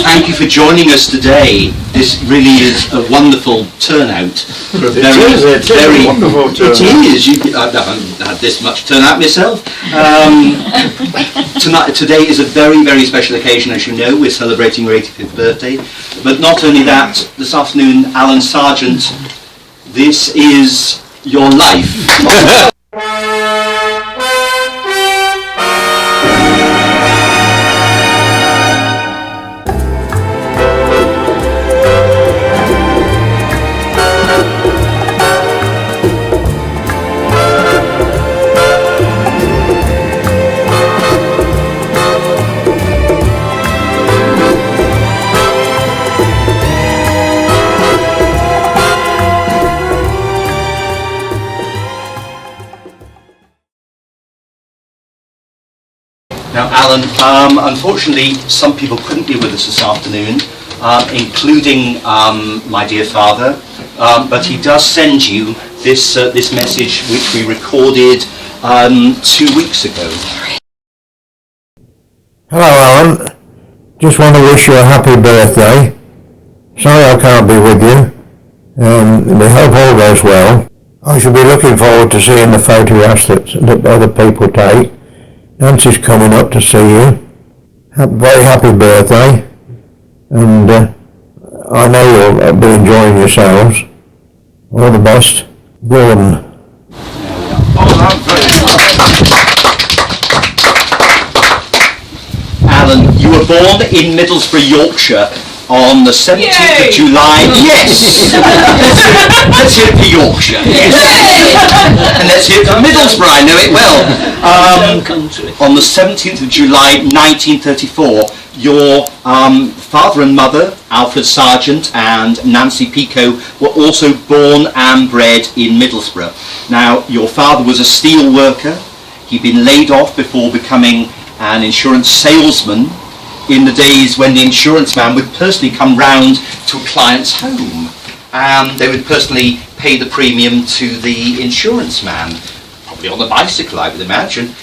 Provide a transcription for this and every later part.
Thank you for joining us today. This really is a wonderful turnout. For a very wonderful turnout. It is. I haven't had this much turnout myself. Today is a very, very special occasion, as you know. We're celebrating your 85th birthday. But not only that, this afternoon, Alan Sargeant, this is your life. Now, Alan, unfortunately, some people couldn't be with us this afternoon, including my dear father, but he does send you this message, which we recorded 2 weeks ago. Hello, Alan. Just want to wish you a happy birthday. Sorry I can't be with you. We hope all goes well. I shall be looking forward to seeing the photographs that other people take. Nancy's coming up to see you. Very happy birthday, and I know you'll be enjoying yourselves. All the best, Gordon. Alan, you were born in Middlesbrough, Yorkshire, on the 17th of July. Yes! Let's hear it for Yorkshire. Yes. And let's hear it for Middlesbrough, I know it well. On the 17th of July 1934, your father and mother, Alfred Sargeant and Nancy Pico, were also born and bred in Middlesbrough. Now, your father was a steel worker. He'd been laid off before becoming an insurance salesman in the days when the insurance man would personally come round to a client's home. They would personally pay the premium to the insurance man, probably on a bicycle, I would imagine.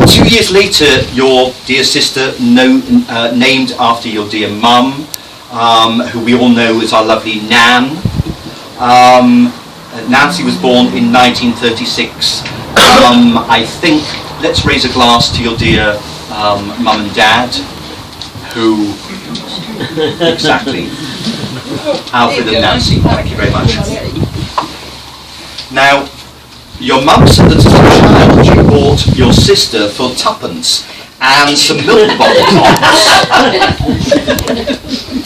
2 years later, your dear sister, named after your dear mum, who we all know as our lovely Nan. Nancy was born in 1936. I think, let's raise a glass to your dear mum and dad, who, exactly, Alfred and Nancy, thank you very much. Now, your mum said that as a child you bought your sister for twopence and some milk bottle tops.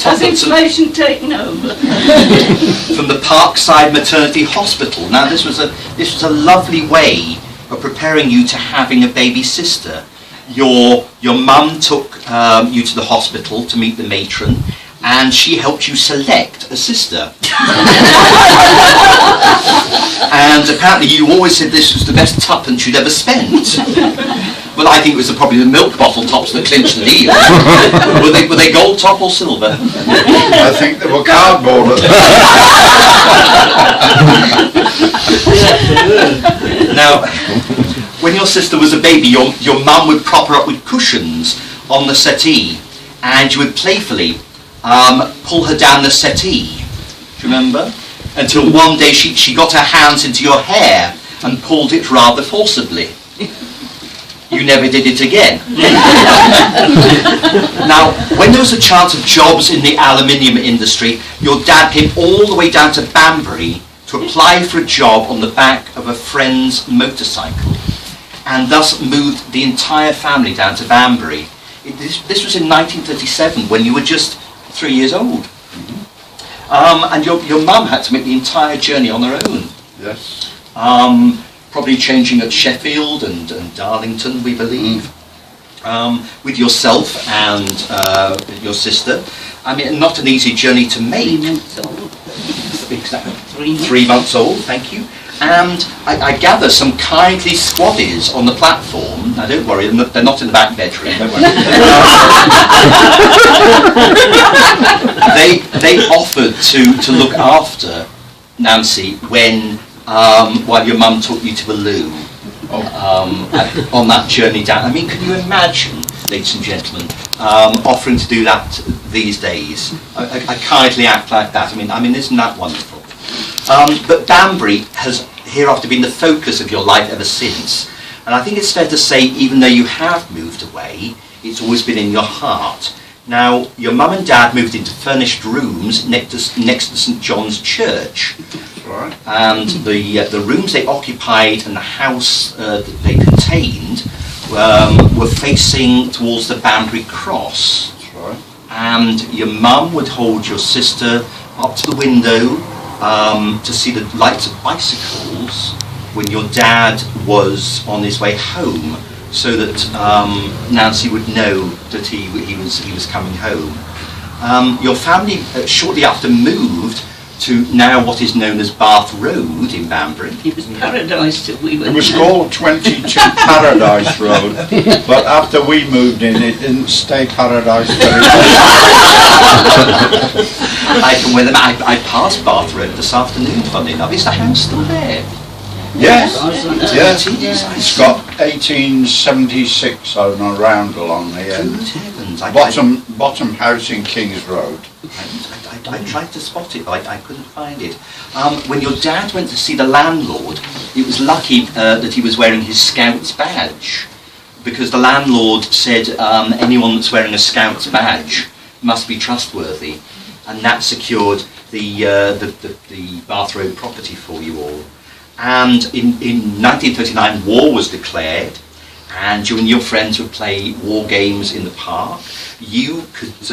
Has inflation taken over? From the Parkside Maternity Hospital. Now this was a lovely way of preparing you to having a baby sister. Your mum took you to the hospital to meet the matron, and she helped you select a sister. And apparently you always said this was the best tuppence you'd ever spent. Well, I think it was probably the milk bottle tops that clinched the deal. Were they gold top or silver? I think they were cardboard. Now, when your sister was a baby, your mum would prop her up with cushions on the settee, and you would playfully pull her down the settee. Do you remember? Until one day she got her hands into your hair and pulled it rather forcibly. You never did it again. Now, when there was a chance of jobs in the aluminium industry, your dad came all the way down to Banbury to apply for a job on the back of a friend's motorcycle, and thus moved the entire family down to Banbury. This was in 1937, when you were just 3 years old. And your mum had to make the entire journey on her own. Yes. Probably changing at Sheffield and Darlington, we believe, with yourself and your sister. I mean, not an easy journey to make. 3 months old. Exactly. 3 months old, thank you. And I gather some kindly squaddies on the platform. Now don't worry, they're not in the back bedroom, don't worry. They offered to look after Nancy when while your mum took you to the loo on that journey down. I mean, can you imagine, ladies and gentlemen, offering to do that these days? A kindly act like that. I mean, isn't that wonderful? But Banbury has hereafter been the focus of your life ever since. And I think it's fair to say, even though you have moved away, it's always been in your heart. Now, your mum and dad moved into furnished rooms next to St John's Church. Right. And the rooms they occupied and the house that they contained were facing towards the Banbury Cross. That's right. And your mum would hold your sister up to the window to see the lights of bicycles when your dad was on his way home, so that Nancy would know that he was coming home. Your family shortly after moved to now what is known as Bath Road in Banbury. It was paradise till we went. It was called 22 Paradise Road, but after we moved in, it didn't stay paradise very long. I passed Bath Road this afternoon, funny enough. Is the house still there? Yes, yes. It is. It's got 1876 on a round along here. Good heavens. Bottom house in King's Road. I tried to spot it, but I couldn't find it. When your dad went to see the landlord, it was lucky that he was wearing his Scout's badge, because the landlord said anyone that's wearing a Scout's badge must be trustworthy, and that secured the Bath Road property for you all. And in 1939, war was declared, and you and your friends would play war games in the park. You could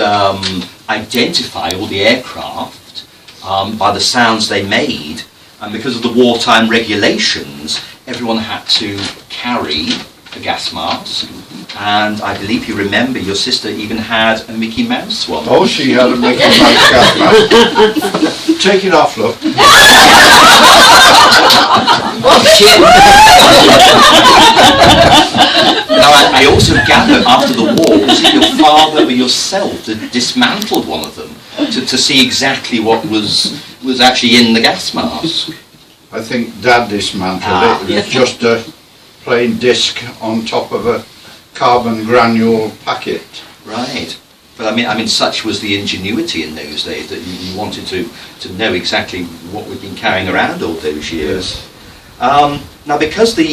identify all the aircraft by the sounds they made, and because of the wartime regulations, everyone had to carry a gas mask, and I believe you remember your sister even had a Mickey Mouse one. Oh, she had a Mickey Mouse gas mask. Take it off, look. Now, I also gather after the war, was it your father or yourself that dismantled one of them to see exactly what was actually in the gas mask? I think Dad dismantled it. It was just a plain disc on top of a carbon granule packet. Right. But I mean, such was the ingenuity in those days that you wanted to know exactly what we've been carrying around all those years. Yes. Now, because the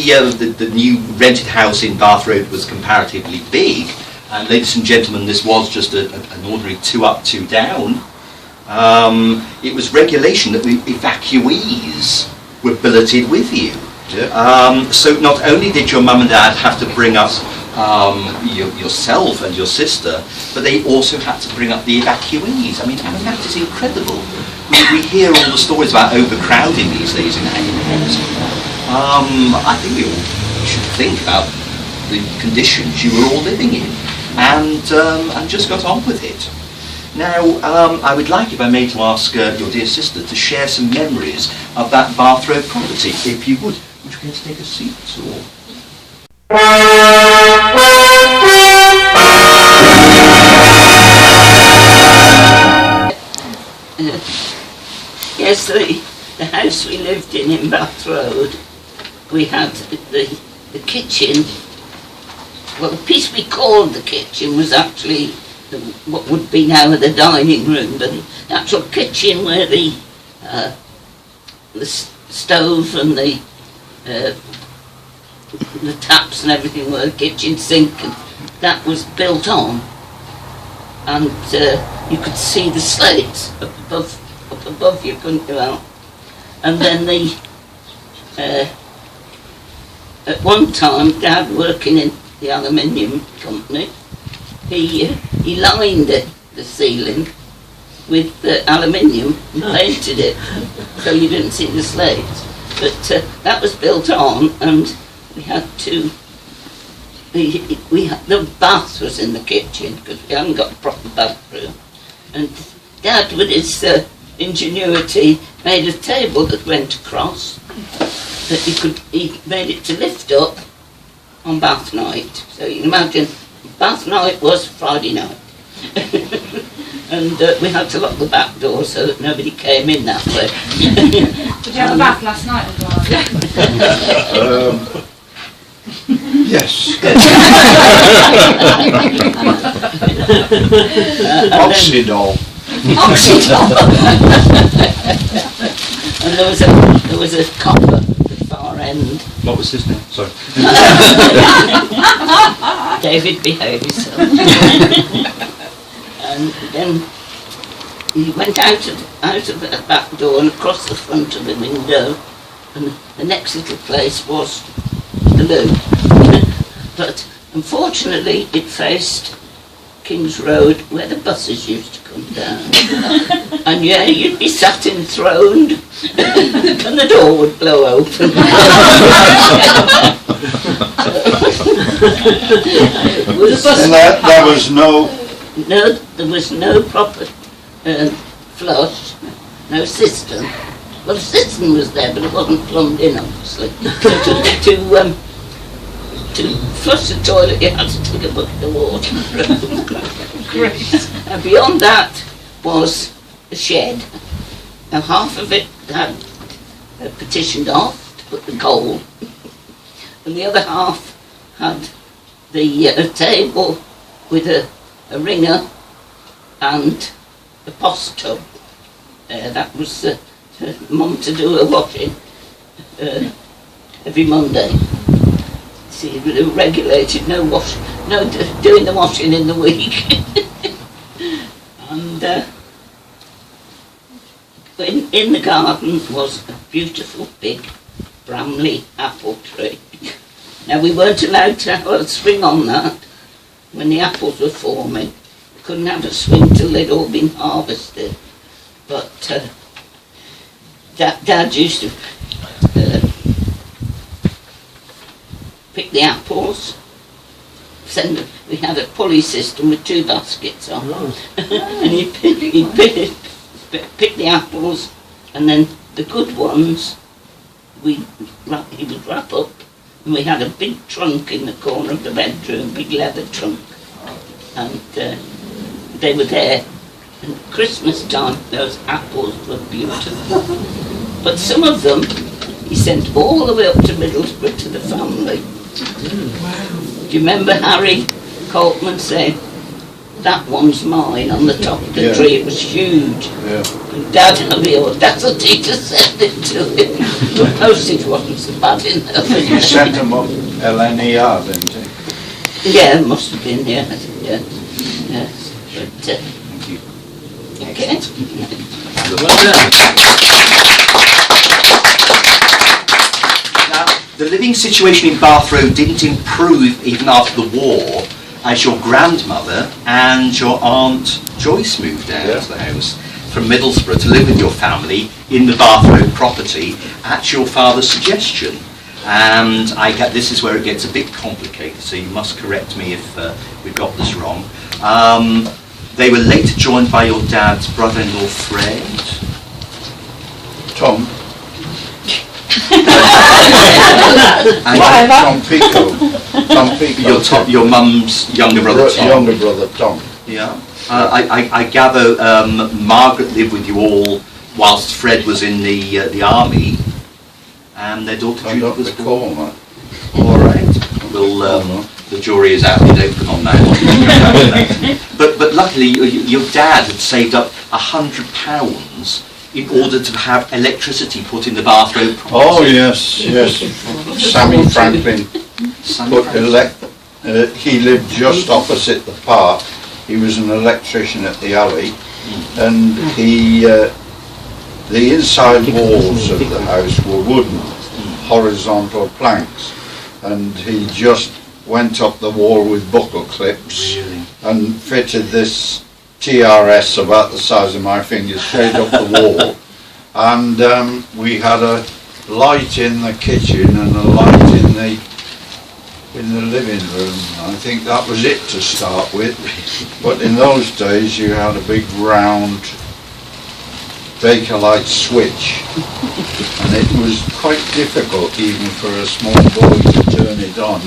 new rented house in Bath Road was comparatively big, and ladies and gentlemen, this was just an ordinary 2 up, 2 down, it was regulation that the evacuees were billeted with you. Yeah. So not only did your mum and dad have to bring up yourself and your sister, but they also had to bring up the evacuees. I mean that is incredible. We hear all the stories about overcrowding these days in housing. I think we all should think about the conditions you were all living in, and just got on with it. Now, I would like, if I may, to ask your dear sister to share some memories of that Bath Road property, if you would. Would you care to take a seat, or? Yes, the house we lived in Bath Road, we had the kitchen. Well, the piece we called the kitchen was actually what would be now the dining room, but the actual kitchen where the stove and the taps and everything were, kitchen sink, and that was built on, and you could see the slates up above you, couldn't you, Al? And then at one time, Dad, working in the aluminium company, he lined the ceiling with aluminium and painted it so you didn't see the slates. But that was built on, and we had to. The bath was in the kitchen because we hadn't got a proper bathroom, and Dad, with his ingenuity, made a table that went across that he made it to lift up on bath night. So you can imagine, bath night was Friday night. And we had to lock the back door so that nobody came in that way. Did you have a bath last night as well? Yes. Oxydol. And there was a copper at the far end. What was his name? Sorry. David, behave yourself. And then he went out of the back door and across the front of the window, and the next little place was the loo. But unfortunately it faced King's Road, where the buses used to come down. And yeah, you'd be sat enthroned and the door would blow open. There was no proper flush, no cistern. Well, the cistern was there, but it wasn't plumbed in, obviously. To flush the toilet, you had to take a bucket of water. Great. And beyond that was the shed. Now half of it had partitioned off to put the coal, and the other half had the table with a wringer and a post tub. That was Mum to do her washing every Monday. See, they were regulated, no doing the washing in the week. And in the garden was a beautiful big Bramley apple tree. Now we weren't allowed to have a swing on that when the apples were forming. We couldn't have a swing till they'd all been harvested. But Dad used to pick the apples. We had a pulley system with 2 baskets on, and he'd pick the apples, and then the good ones he would wrap up, and we had a big trunk in the corner of the bedroom, big leather trunk, and they were there. And Christmas time, those apples were beautiful. But some of them, he sent all the way up to Middlesbrough to the family. Do you remember Harry Coltman saying, "That one's mine," on the top of the tree? It was huge. Yeah. And Dad had the audacity to send it to him. The postage wasn't so bad in there. You sent them up LNER, didn't you? Yeah, it must have been, yeah. Yeah. Yes. But, Thank you. okay. Now, the living situation in Bath Road didn't improve even after the war, as your grandmother and your Aunt Joyce moved out of the house from Middlesbrough to live with your family in the Bath Road property at your father's suggestion. And this is where it gets a bit complicated, so you must correct me if we've got this wrong. They were later joined by your dad's brother-in-law Fred. Tom. And Tom Pico. Tom Pico. your mum's younger brother Tom. Younger brother Tom. Yeah. I gather Margaret lived with you all whilst Fred was in the army, and their daughter I Judith don't was recall that. all right. Well, the jury is out and open on that. but luckily your dad had saved up £100 in order to have electricity put in the Bath Road property. Oh yes, yes. Sammy Franklin he lived just opposite the park. He was an electrician at the alley, and the inside walls of the house were wooden, horizontal planks, and he just went up the wall with buckle clips and fitted this TRS about the size of my finger straight up the wall, and we had a light in the kitchen and a light in the living room. I think that was it to start with, but in those days you had a big round Bakelite switch, and it was quite difficult even for a small boy to turn it on.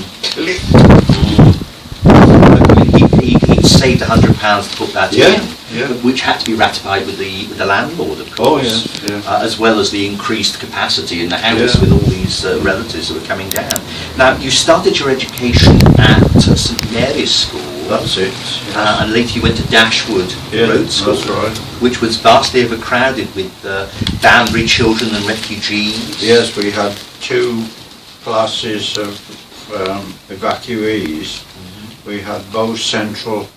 He'd saved £100 to put that in, yeah. which had to be ratified with the landlord, of course, as well as the increased capacity in the house with all these relatives that were coming down. Now, you started your education at St Mary's School. That's it. And later you went to Dashwood Road School, that's right. which was vastly overcrowded with Banbury children and refugees. Yes, we had 2 classes of evacuees. We had Bow Central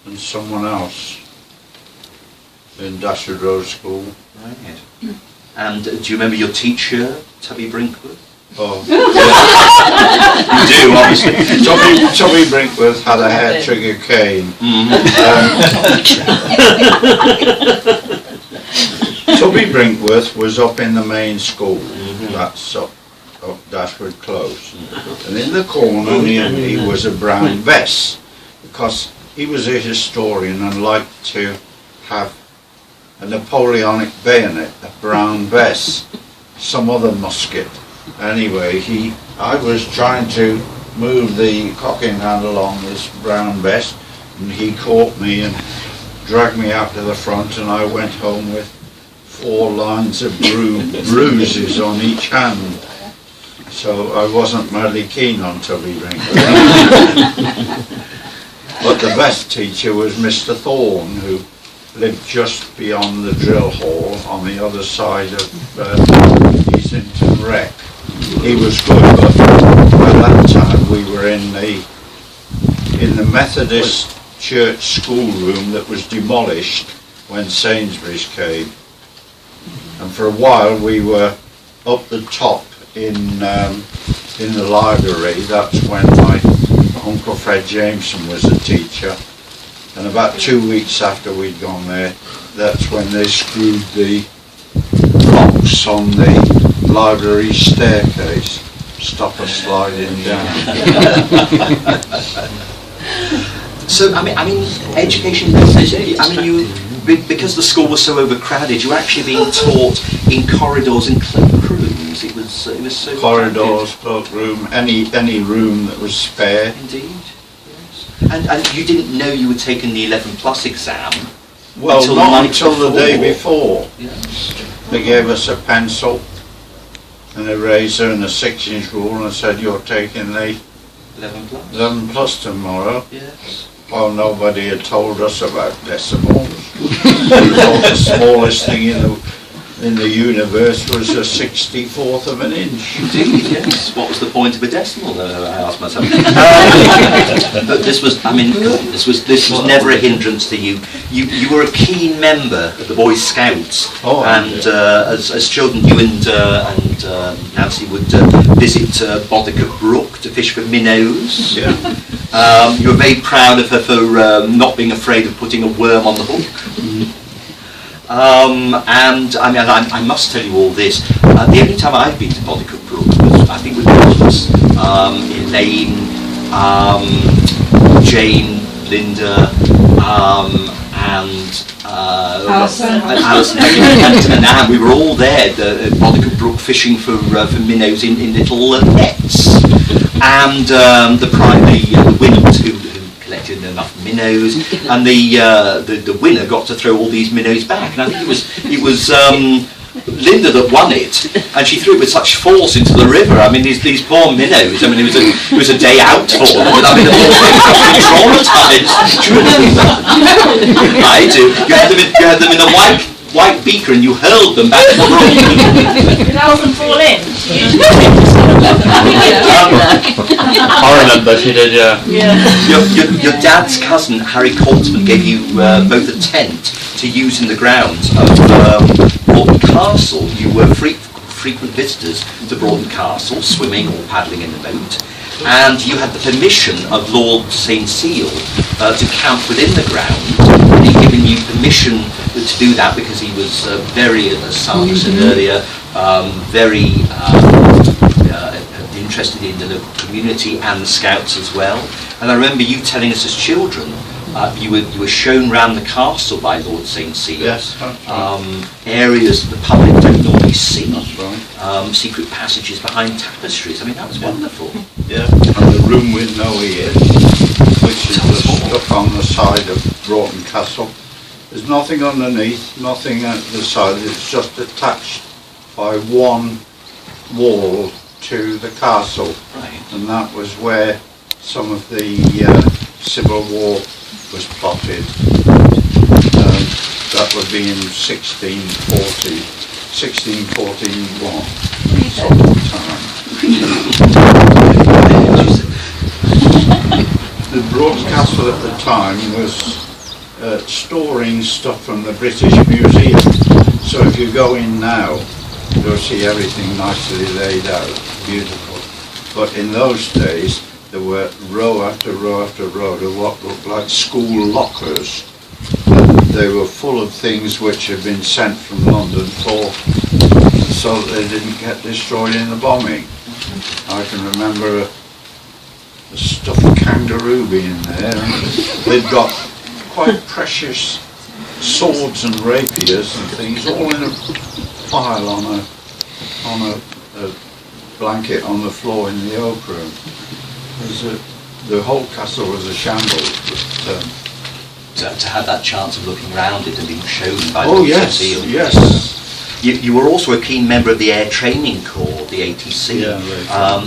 and someone else in Dashwood Road School. Right. And do you remember your teacher, Tubby Brinkworth? Oh, You do, obviously. Tubby Brinkworth had a hair trigger cane. Tubby Brinkworth was up in the main school, that's up Dashwood Close, and in the corner near me was a brown vest, because he was a historian and liked to have a Napoleonic bayonet, a brown vest, some other musket. Anyway, I was trying to move the cocking handle on this brown vest, and he caught me and dragged me out to the front, and I went home with 4 lines of bruises on each hand. So I wasn't madly keen on Tubby Brinkworth. But the best teacher was Mr. Thorne, who lived just beyond the drill hall on the other side of Easington Wreck. He was good, but by that time we were in the Methodist church schoolroom that was demolished when Sainsbury's came. And for a while we were up the top in the library. That's when my Uncle Fred Jameson was a teacher, and about 2 weeks after we'd gone there, that's when they screwed the locks on the library staircase, stop us sliding down. So I mean, education. Because the school was so overcrowded, you were actually being taught in corridors and cloakrooms rooms. It was so Corridors, cloakroom, any room that was spare. Indeed. Yes. And you didn't know you were taking the 11 plus exam? Well, until not the night until the day before. Yes. They gave us a pencil, an eraser and a 6-inch rule and said, you're taking the 11 plus? 11 plus tomorrow. Yes. Well, nobody had told us about decimals. We thought the smallest thing in the universe was a 64th of an inch. Indeed, yes. What was the point of a decimal, though, I asked myself. But this was, I mean, this was never a hindrance to you. You were a keen member of the Boy Scouts, and as children, you and Nancy would visit Bothica Brook to fish for minnows. Yeah. You were very proud of her for not being afraid of putting a worm on the hook. And I mean, I must tell you all this. The only time I've been to Bothica Brook was, I think, with Christmas. Elaine, Jane, Linda, and Alison. and Anne. We were all there at Bothica Brook fishing for minnows in little nets. And the winners who collected enough minnows, and the winner got to throw all these minnows back. And I think it was Linda that won it, and she threw it with such force into the river. I mean, these poor minnows. I mean, it was a day out for them. I mean, they were traumatised. Do you remember? I do. You had them in a white beaker, and you hurled them back to the brook. Did Alison fall in? I remember she did, yeah. Your dad's cousin, Harry Coltsman, gave you both a tent to use in the grounds of Broughton Castle. You were frequent visitors to Broughton Castle, swimming or paddling in the boat. And you had the permission of Lord St. Seal to camp within the ground. And he'd given you permission to do that because he was very, as Sandra said earlier, very interested in the local community and the Scouts as well. And I remember you telling us as children, you were shown around the castle by Lord St. Seal. Yes, that's right. Areas that the public don't normally see. That's right. Secret passages behind tapestries. I mean, that was wonderful. Yeah, and the room with no ear, which is stuck on the side of Broughton Castle. There's nothing underneath, nothing at the side, it's just attached by one wall to the castle. Right. And that was where some of the Civil War was plotted. That would be in 1641 sort of time. The Broughton Castle at the time was storing stuff from the British Museum. So if you go in now, you'll see everything nicely laid out, beautiful. But in those days, there were row after row after row of what looked like school lockers. They were full of things which had been sent from London so that they didn't get destroyed in the bombing. I can remember a stuffed kangaroo being there, and they'd got quite precious swords and rapiers and things all in a pile on a blanket on the floor in the oak room. The whole castle was a shambles. But, to have that chance of looking around it and being shown by oh the yes, Seal. yes. You were also a keen member of the Air Training Corps, the ATC, Yeah,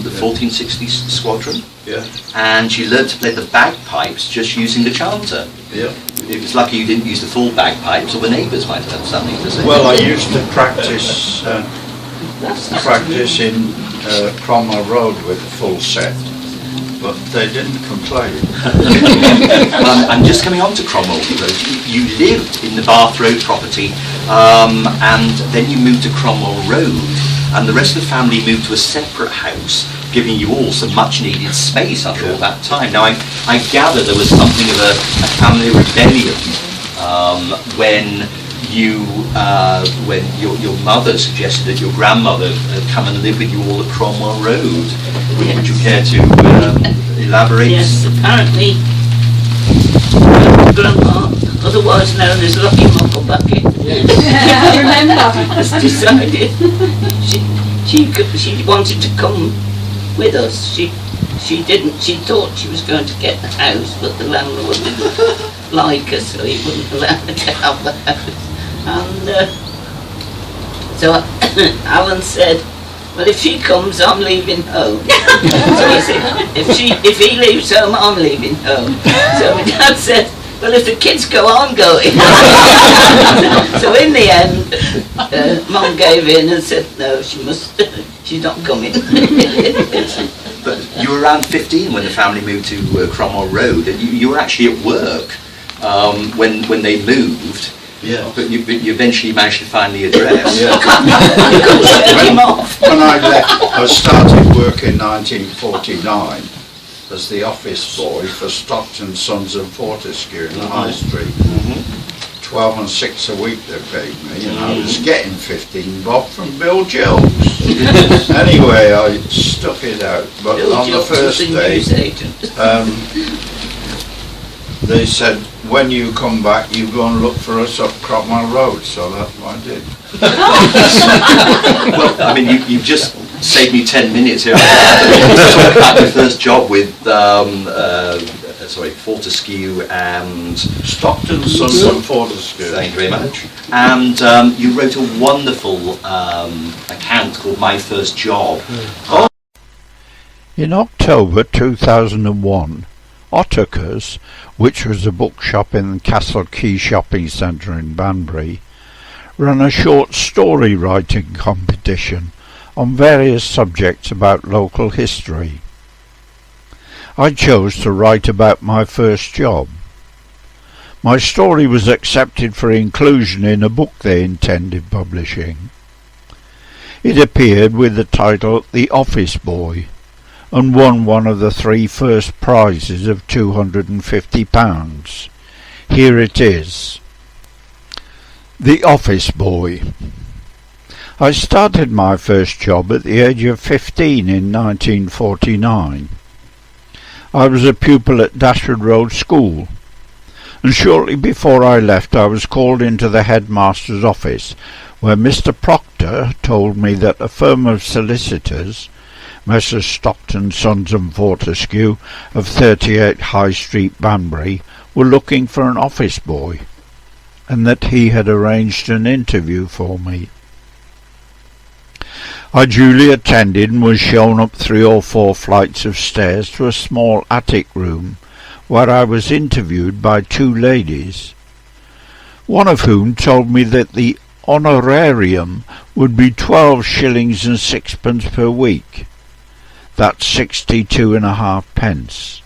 the 1460 Squadron, Yeah, and you learned to play the bagpipes just using the chanter. yeah. It was lucky you didn't use the full bagpipes, or the neighbours might have had something to say. Well, I used to practice in Cromwell Road with a full set, but they didn't complain. Well, I'm just coming on to Cromwell Road. You lived in the Bath Road property, and then you moved to Cromwell Road, and the rest of the family moved to a separate house, giving you all some much needed space after all that time. Now I gather there was something of a family rebellion when your mother suggested that your grandmother come and live with you all at Cromwell Road. Would you care to elaborate? Yes, apparently Grandma, otherwise known as Lucky Mucklebucket, I remember her. has decided she wanted to come with us. She didn't. She thought she was going to get the house, but the landlord didn't like her, so he wouldn't allow her to have the house. And so Alan said, "Well, if she comes, I'm leaving home." So he said, if he leaves home, I'm leaving home. So my dad said, "Well, if the kids go, I'm going." So in the end, Mum gave in and said, "No, she's not coming." But you were around 15 when the family moved to Cromwell Road, and you were actually at work when they moved. Yeah. But you eventually managed to find the address. Yeah. When I left, I started work in 1949 as the office boy for Stockton, Sons and Fortescue in the High Street. 12 and 6 a week they paid me, and I was getting 15 bob from Bill Gills. Anyway, I stuck it out, but Bill on Gills the first was the day, news agent. they said, "When you come back, you go and look for us up Cromwell Road," so that's what I did. Well, I mean, you've just saved me 10 minutes here. Talk about your first job with Fortescue and Stockton, Sons and Fortescue. Thank you very much. And you wrote a wonderful account called My First Job. In October 2001, Ottakers, which was a bookshop in Castle Quay Shopping Centre in Banbury, ran a short story writing competition on various subjects about local history. I chose to write about my first job. My story was accepted for inclusion in a book they intended publishing. It appeared with the title The Office Boy, and won one of the 3 first prizes of £250. Here it is. The Office Boy. I started my first job at the age of 15 in 1949. I was a pupil at Dashwood Road School, and shortly before I left I was called into the headmaster's office, where Mr. Proctor told me that a firm of solicitors, Messrs. Stockton, Sons and Fortescue of 38 High Street, Banbury, were looking for an office boy, and that he had arranged an interview for me. I duly attended and was shown up 3 or 4 flights of stairs to a small attic room, where I was interviewed by 2 ladies, one of whom told me that the honorarium would be 12 shillings and 6pence per week. That's 62.5 pence.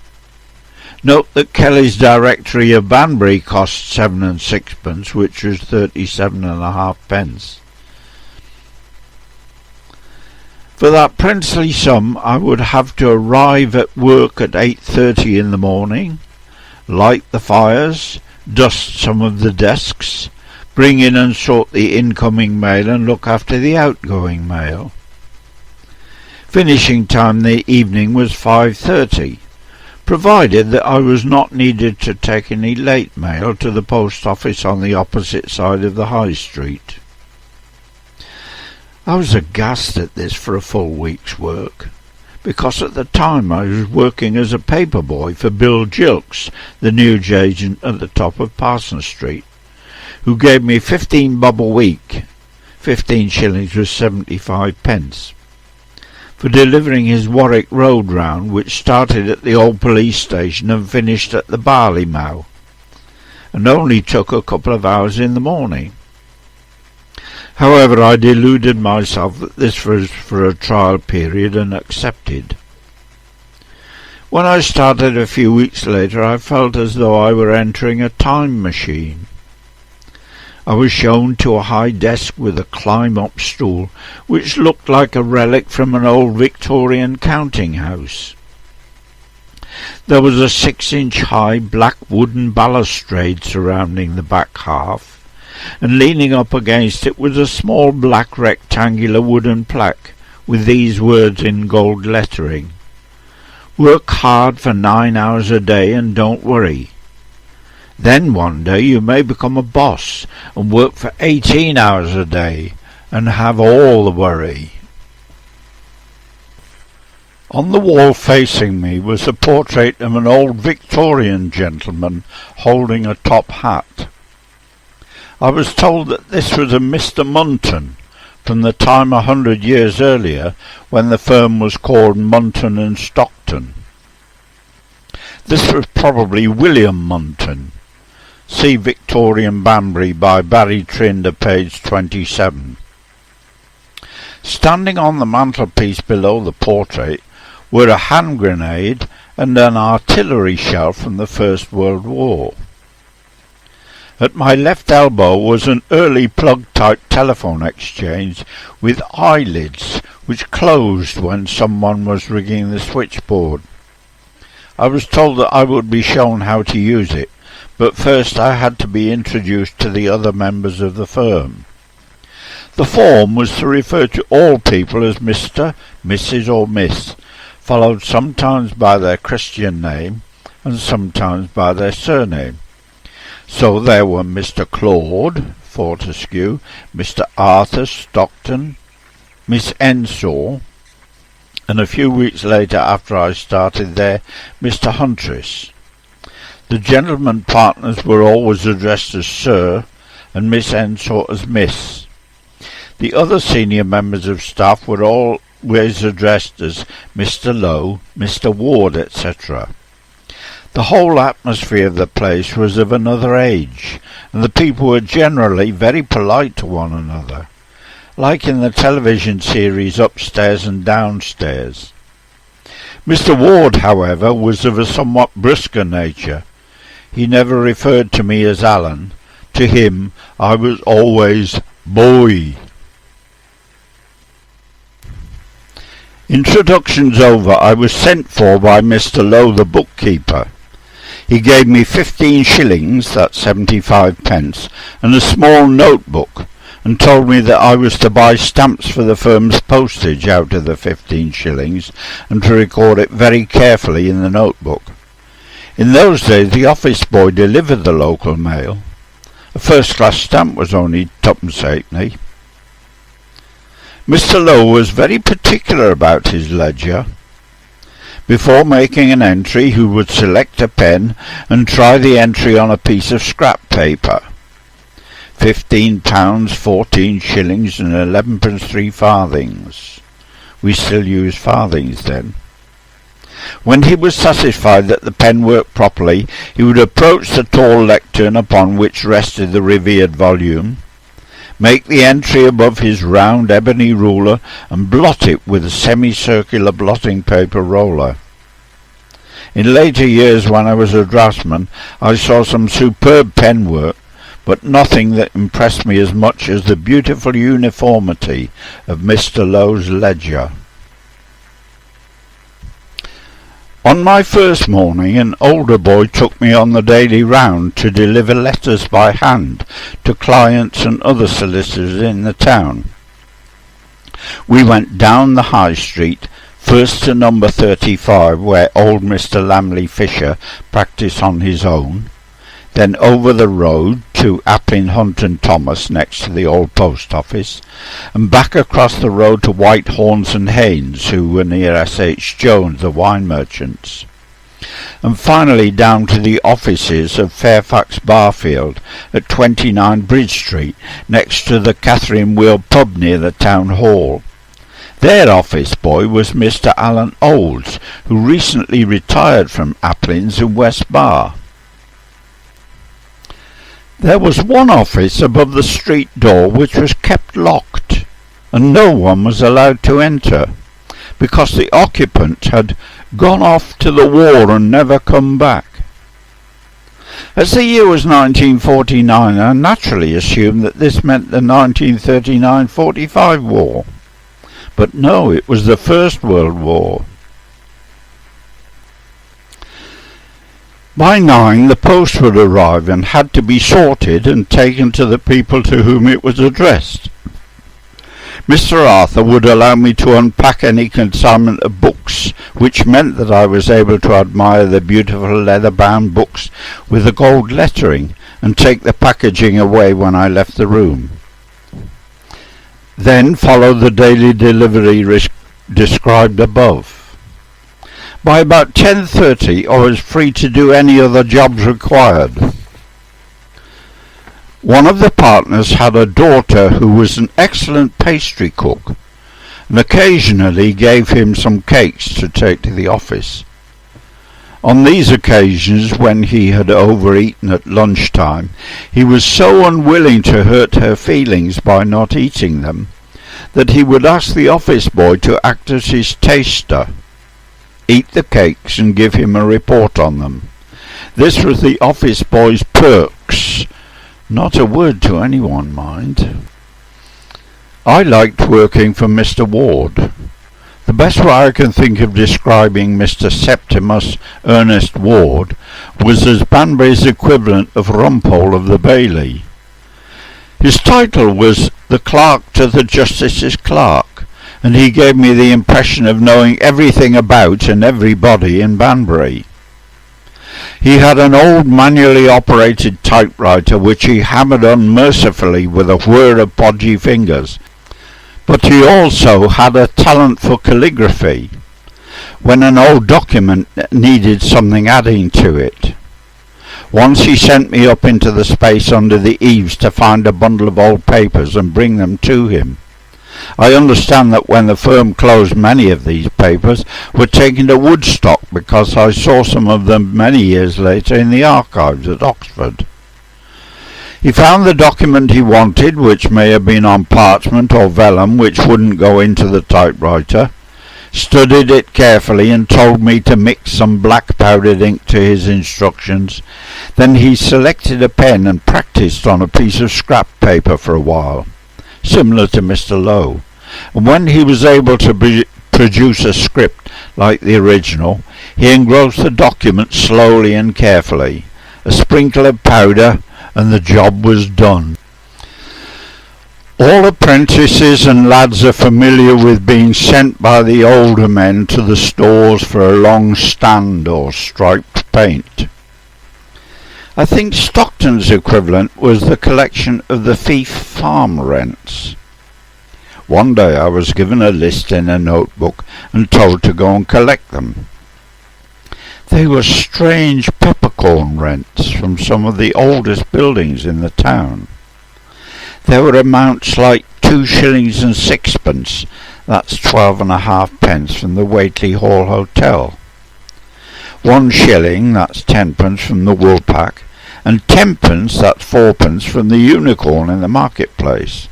Note that Kelly's Directory of Banbury cost 7 and 6pence, which was 37.5 pence. For that princely sum I would have to arrive at work at 8:30 in the morning, light the fires, dust some of the desks, bring in and sort the incoming mail and look after the outgoing mail. Finishing time the evening was 5:30, provided that I was not needed to take any late mail to the post office on the opposite side of the High Street. I was aghast at this for a full week's work, because at the time I was working as a paper boy for Bill Gilks, the news agent at the top of Parsons Street, who gave me 15 bob a week, 15 shillings was 75 pence, for delivering his Warwick Road round, which started at the old police station and finished at the barley mow, and only took a couple of hours in the morning. However, I deluded myself that this was for a trial period and accepted. When I started a few weeks later, I felt as though I were entering a time machine. I was shown to a high desk with a climb-up stool, which looked like a relic from an old Victorian counting house. There was a 6-inch high black wooden balustrade surrounding the back half, and leaning up against it was a small black rectangular wooden plaque with these words in gold lettering: "Work hard for 9 hours a day and don't worry. Then one day you may become a boss and work for 18 hours a day and have all the worry. On the wall facing me was a portrait of an old Victorian gentleman holding a top hat. I was told that this was a Mr. Munton, from the time 100 years earlier when the firm was called Munton and Stockton. This was probably William Munton. See Victorian Banbury by Barry Trinder, page 27. Standing on the mantelpiece below the portrait were a hand grenade and an artillery shell from the First World War. At my left elbow was an early plug-type telephone exchange with eyelids which closed when someone was rigging the switchboard. I was told that I would be shown how to use it, but first I had to be introduced to the other members of the firm. The form was to refer to all people as Mr., Mrs. or Miss, followed sometimes by their Christian name and sometimes by their surname. So there were Mr. Claude Fortescue, Mr. Arthur Stockton, Miss Ensor, and a few weeks later after I started there, Mr. Huntress. The gentlemen partners were always addressed as Sir and Miss Ensor as Miss. The other senior members of staff were always addressed as Mr. Lowe, Mr. Ward, etc. The whole atmosphere of the place was of another age, and the people were generally very polite to one another, like in the television series Upstairs and Downstairs. Mr. Ward, however, was of a somewhat brusquer nature. He never referred to me as Alan. To him I was always boy. Introductions over, I was sent for by Mr. Lowe, the bookkeeper. He gave me 15 shillings, that's 75 pence, and a small notebook, and told me that I was to buy stamps for the firm's postage out of the 15 shillings, and to record it very carefully in the notebook. In those days the office boy delivered the local mail. A first-class stamp was only twopence halfpenny. Mr. Lowe was very particular about his ledger. Before making an entry, he would select a pen and try the entry on a piece of scrap paper. £15, 14 shillings and 11 3 farthings. We still used farthings then. When he was satisfied that the pen worked properly, he would approach the tall lectern upon which rested the revered volume, make the entry above his round ebony ruler, and blot it with a semicircular blotting paper roller. In later years, when I was a draftsman, I saw some superb pen work, but nothing that impressed me as much as the beautiful uniformity of Mr. Lowe's ledger. On my first morning, an older boy took me on the daily round to deliver letters by hand to clients and other solicitors in the town. We went down the High Street, first to number 35, where old Mr. Lamley Fisher practised on his own, then over the road to Applin, Hunt and Thomas, next to the old post office, and back across the road to White Horns and Haynes, who were near S.H. Jones, the wine merchants, and finally down to the offices of Fairfax Barfield at 29 Bridge Street, next to the Catherine Wheel pub near the town hall. Their office boy was Mr. Alan Olds, who recently retired from Applin's in West Bar. There was one office above the street door which was kept locked, and no one was allowed to enter, because the occupant had gone off to the war and never come back. As the year was 1949, I naturally assumed that this meant the 1939-45 war. But no, it was the First World War. By 9 the post would arrive and had to be sorted and taken to the people to whom it was addressed. Mr. Arthur would allow me to unpack any consignment of books, which meant that I was able to admire the beautiful leather-bound books with the gold lettering and take the packaging away when I left the room. Then followed the daily delivery described above. By about 10:30 I was free to do any other jobs required. One of the partners had a daughter who was an excellent pastry cook, and occasionally gave him some cakes to take to the office. On these occasions, when he had overeaten at lunchtime, he was so unwilling to hurt her feelings by not eating them, that he would ask the office boy to act as his taster, eat the cakes and give him a report on them. This was the office boy's perks. Not a word to anyone, mind. I liked working for Mr. Ward. The best way I can think of describing Mr. Septimus Ernest Ward was as Banbury's equivalent of Rumpole of the Bailey. His title was the clerk to the justice's clerk, and he gave me the impression of knowing everything about and everybody in Banbury. He had an old manually operated typewriter which he hammered unmercifully with a whir of podgy fingers, but he also had a talent for calligraphy when an old document needed something adding to it. Once he sent me up into the space under the eaves to find a bundle of old papers and bring them to him. I understand that when the firm closed, many of these papers were taken to Woodstock, because I saw some of them many years later in the archives at Oxford. He found the document he wanted, which may have been on parchment or vellum which wouldn't go into the typewriter, studied it carefully and told me to mix some black powdered ink to his instructions. Then he selected a pen and practised on a piece of scrap paper for a while, similar to Mr. Lowe, and when he was able to produce a script like the original, he engrossed the document slowly and carefully. A sprinkle of powder and the job was done. All apprentices and lads are familiar with being sent by the older men to the stores for a long stand or striped paint. I think Stockton's equivalent was the collection of the fief farm rents. One day I was given a list in a notebook and told to go and collect them. They were strange peppercorn rents from some of the oldest buildings in the town. There were amounts like 2 shillings and 6pence, that's 12.5 pence from the Waitley Hall Hotel. 1 shilling, that's 10pence from the Woolpack, and 10pence, that's 4pence from the Unicorn in the marketplace.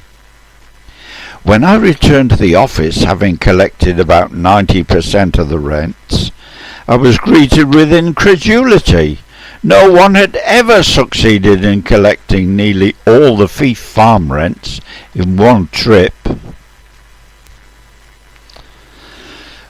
When I returned to the office, having collected about 90% of the rents, I was greeted with incredulity. No one had ever succeeded in collecting nearly all the fief farm rents in one trip.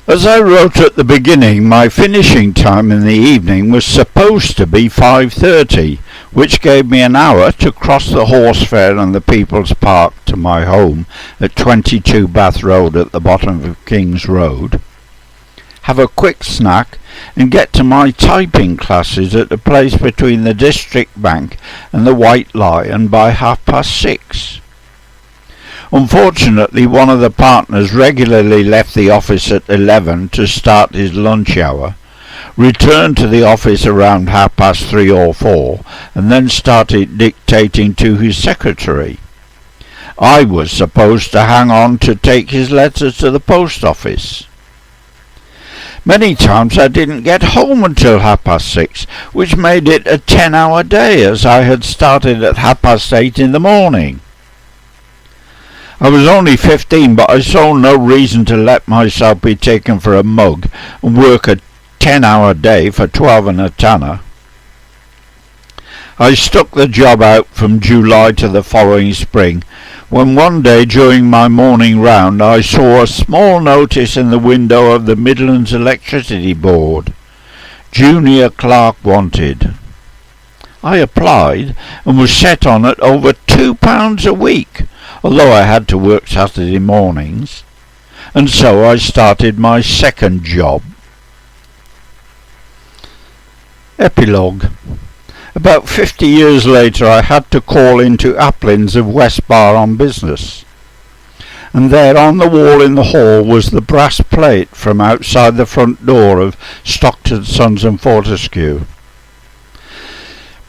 As I wrote at the beginning, my finishing time in the evening was supposed to be 5:30, which gave me an hour to cross the horse fair and the People's Park to my home at 22 Bath Road at the bottom of King's Road, have a quick snack, and get to my typing classes at the place between the District Bank and the White Lion by 6:30. Unfortunately, one of the partners regularly left the office at 11 to start his lunch hour, returned to the office around 3:30 or 4, and then started dictating to his secretary. I was supposed to hang on to take his letters to the post office. Many times I didn't get home until 6:30, which made it a 10-hour day, as I had started at 8:30 in the morning. I was only 15, but I saw no reason to let myself be taken for a mug and work a 10-hour day for 12 and a tanner. I stuck the job out from July to the following spring, when one day during my morning round I saw a small notice in the window of the Midlands Electricity Board. Junior clerk wanted. I applied and was set on at over £2 a week, although I had to work Saturday mornings, and so I started my second job. Epilogue. About 50 years later I had to call into Applin's of West Bar on business, and there on the wall in the hall was the brass plate from outside the front door of Stockton, Sons and Fortescue.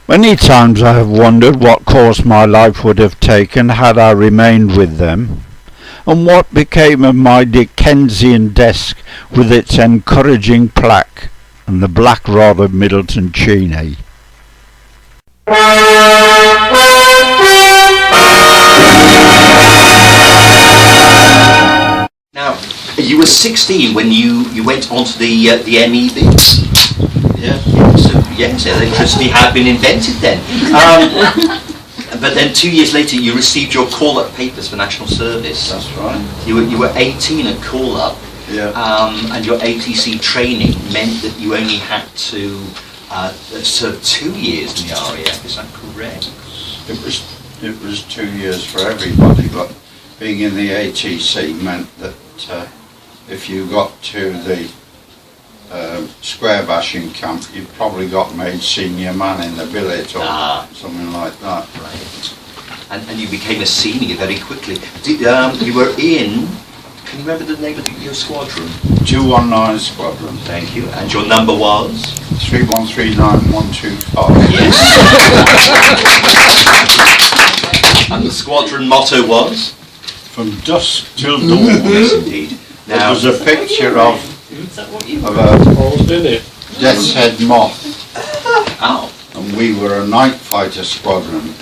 Many times I have wondered what course my life would have taken had I remained with them, and what became of my Dickensian desk with its encouraging plaque and the black rod of Middleton Cheney. Now, you were 16 when you went onto the MEB. Yeah. So yes, electricity had been invented then. But then 2 years later, you received your call-up papers for national service. That's right. You were 18 at call-up. Yeah. And your ATC training meant that you only had to serve 2 years in the RAF. Is that correct? It was 2 years for everybody, but being in the ATC meant that if you got to the square bashing camp, you probably got made senior man in the billet or something like that. Right. And you became a senior very quickly. You were in, can you remember the name of your squadron? 219 Squadron. Thank you. And your number was? 3139125. Yes. And the squadron motto was? From dusk till dawn. Yes, indeed. Now, it was a picture of a death's head moth. Oh. And we were a night fighter squadron.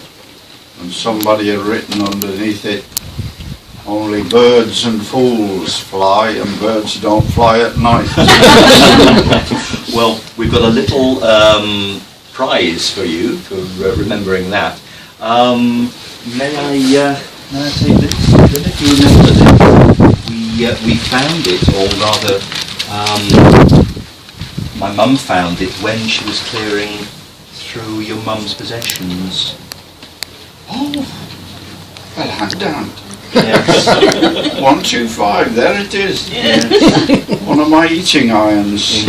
And somebody had written underneath it, only birds and fools fly, and birds don't fly at night. Well, we've got a little prize for you for remembering that. May I take this? Do you remember this? We found it, or rather, my mum found it when she was clearing through your mum's possessions. Oh, well, hang down. Yes. 125, there it is. Yes. One of my eating irons.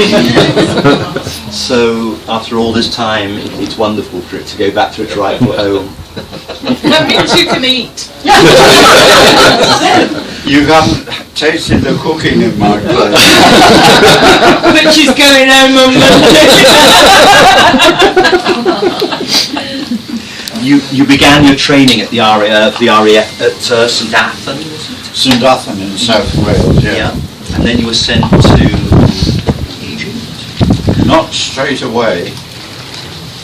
So, after all this time, it's wonderful for it to go back to its rightful home. That means you can eat. You haven't tasted the cooking in my place. But she's going home on Monday. You began your training at the RAF at St Athan, was it? St Athan in South Wales, yeah. And then you were sent to Egypt? Not straight away.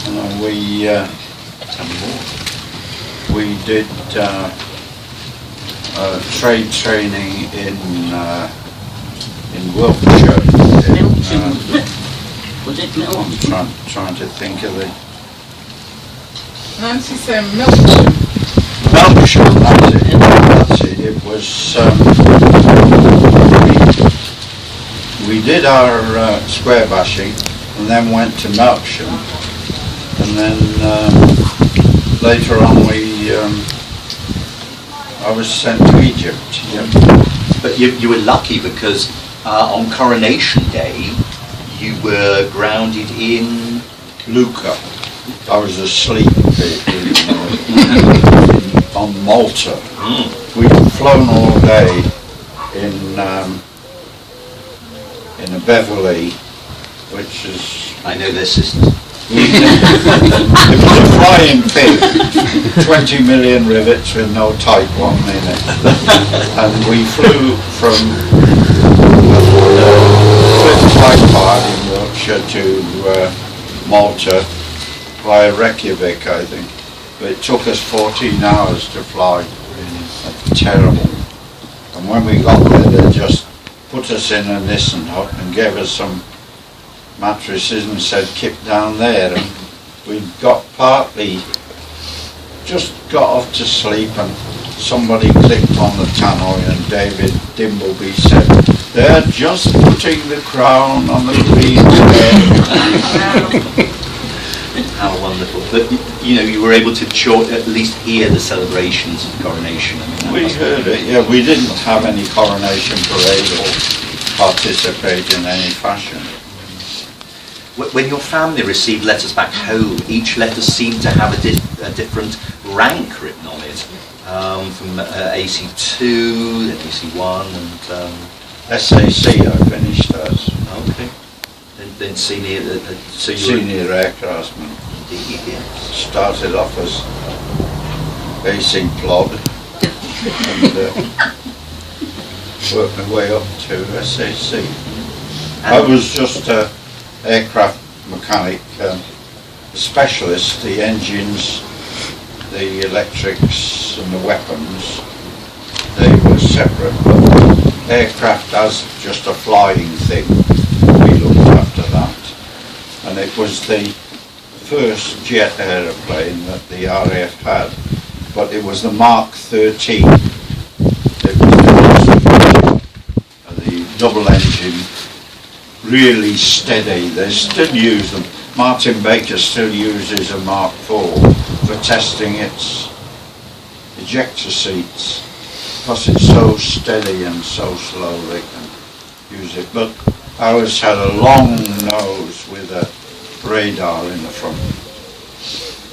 Tell me more. We did trade training in Wiltshire. Milton. Was it Milton? I'm trying to think of the... Nancy said Milton. Wiltshire, that's it. It was... we did our square bashing and then went to Melksham, and then later on I was sent to Egypt. Yeah. But you were lucky because on Coronation Day you were grounded in Lucca. I was asleep on Malta. We'd flown all day in a Beverley, which is... I know their system. It was a flying pig, 20 million rivets with no type one in it. And we flew from Clifton in Wiltshire to Malta via Reykjavik, I think. But it took us 14 hours to fly. That's terrible. And when we got there, they just put us in a Nissen hut and gave us some mattresses and said keep down there, and we got just got off to sleep, and somebody clicked on the tannoy and David Dimbleby said, "They're just putting the crown on the Queen's head." How wonderful. But you were able to at least hear the celebrations of coronation. We heard it, yeah. We didn't have any coronation parade or participate in any fashion. When your family received letters back home, each letter seemed to have a different rank written on it. From AC2, then AC1, and SAC, I finished as. okay. Then senior, so you Senior aircraftsman. indeed, yes. Started off as AC plod and worked my way up to SAC. I was just an aircraft mechanic, specialist. The engines, the electrics and the weapons, they were separate, but aircraft as just a flying thing, we looked after that. And it was the first jet aeroplane that the RAF had, but it was the Mark 13. It was the double engine, really steady. They still use them. Martin Baker still uses a Mark 4 for testing its ejector seats, because it's so steady and so slow they can use it. But ours had a long nose with a radar in the front.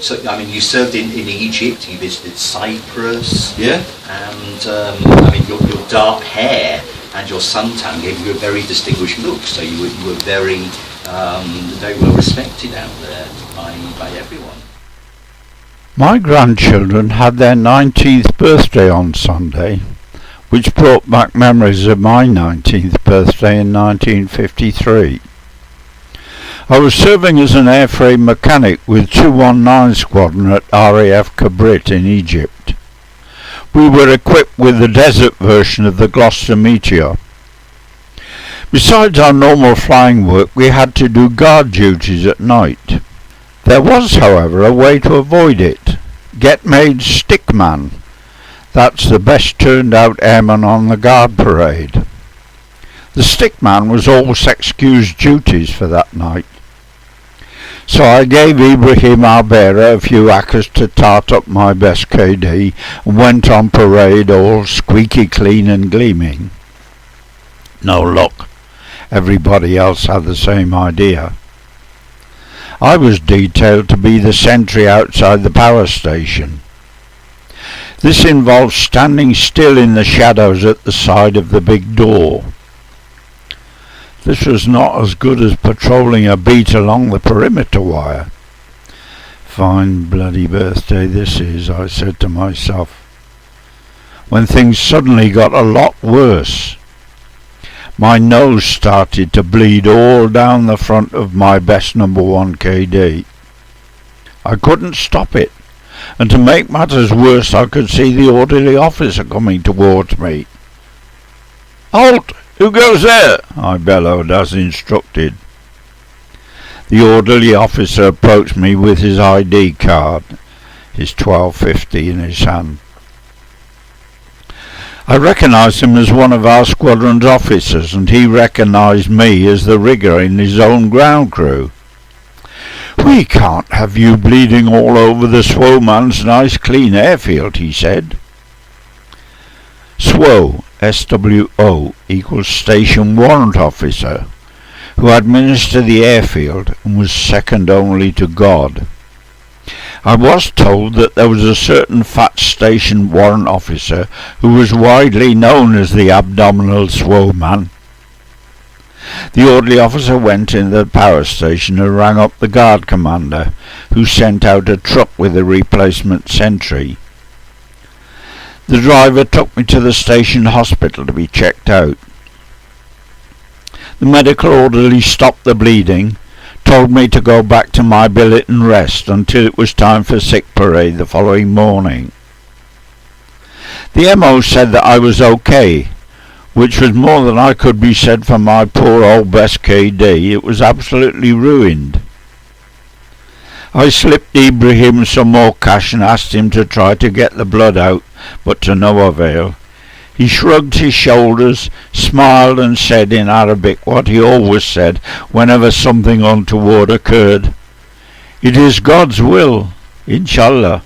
So, I mean, you served in Egypt, you visited Cyprus, Yeah? and I mean, your dark hair and your suntan gave you a very distinguished look, so you were very well respected out there by everyone. My grandchildren had their 19th birthday on Sunday, which brought back memories of my 19th birthday in 1953. I was serving as an airframe mechanic with 219 Squadron at RAF Kabrit in Egypt. We were equipped with the desert version of the Gloucester Meteor. Besides our normal flying work, we had to do guard duties at night. There was, however, a way to avoid it. Get made stickman. That's the best turned out airman on the guard parade. The stickman was always excused duties for that night. So I gave Ibrahim our bearer a few acres to tart up my best KD and went on parade all squeaky clean and gleaming. No luck. Everybody else had the same idea. I was detailed to be the sentry outside the power station. This involved standing still in the shadows at the side of the big door. This was not as good as patrolling a beat along the perimeter wire. Fine bloody birthday this is, I said to myself, when things suddenly got a lot worse. My nose started to bleed all down the front of my best number 1 KD. I couldn't stop it, and to make matters worse I could see the orderly officer coming towards me. "Halt! Who goes there?" I bellowed as instructed. The orderly officer approached me with his ID card, his 1250 in his hand. I recognised him as one of our squadron's officers, and he recognised me as the rigger in his own ground crew. "We can't have you bleeding all over the SWO man's nice clean airfield," he said. SWO, SWO, equals Station Warrant Officer, who administered the airfield and was second only to God. I was told that there was a certain fat station warrant officer who was widely known as the abdominal SWO man. The orderly officer went in the power station and rang up the guard commander, who sent out a truck with a replacement sentry. The driver took me to the station hospital to be checked out. The medical orderly stopped the bleeding, told me to go back to my billet and rest until it was time for sick parade the following morning. The MO said that I was okay, which was more than I could be said for my poor old best KD. It was absolutely ruined. I slipped Ibrahim some more cash and asked him to try to get the blood out, but to no avail. He shrugged his shoulders, smiled and said in Arabic what he always said whenever something untoward occurred. "It is God's will, inshallah."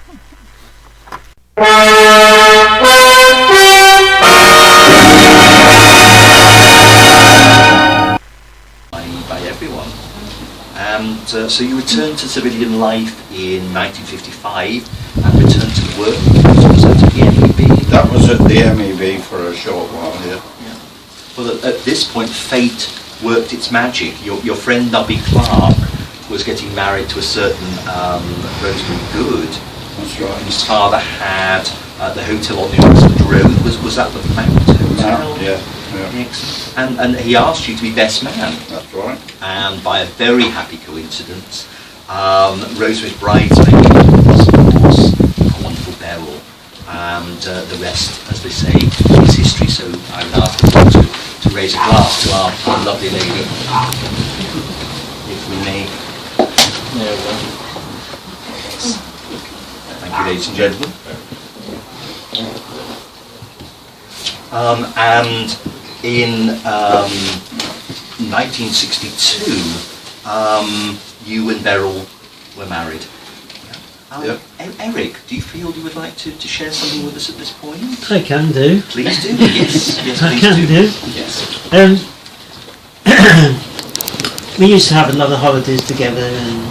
By everyone. so you returned to civilian life in 1955 and returned to work. Was that at the MEB? That was at the MEB for a short while, yeah. Well, at this point, fate worked its magic. Your friend Nobby Clark was getting married to a certain Rosemary Good. That's right. His father had the hotel on the Oxford Road. Was that the Mount Hotel? Yeah. Excellent. And he asked you to be best man. That's right. And by a very happy coincidence, Rosemary's bridesmaid was, of course, a wonderful Beryl. And the rest, as they say, is history. So I would ask you to raise a glass to our lovely lady, if we may. Thank you, ladies and gentlemen. And in 1962, you and Beryl were married. Eric, do you feel you would like to share something with us at this point? I can do. Please do. Yes, yes, I please can do. Yes. We used to have a lot of holidays together, and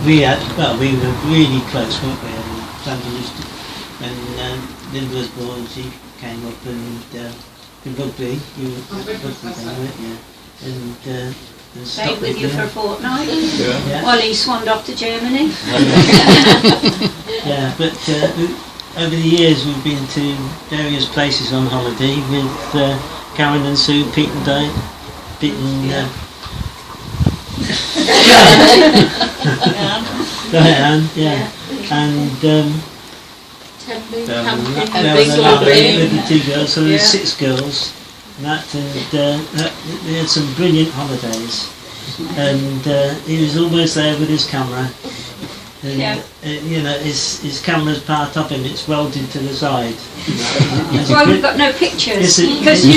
we were really close, weren't we? And Sandra used to, when Linda was born, she came up and in rugby, you were rugby then, weren't you? And stayed with you for a fortnight Yeah. while he swanned off to Germany. Yeah, but over the years we've been to various places on holiday with Karen and Sue, Pete and Dave, Pete and Diane, yeah, and with the two girls, so there were 6 girls, and they had some brilliant holidays, and he was always there with his camera, and you know, his camera's part of him, it's welded to the side. That's why we've got no pictures, because And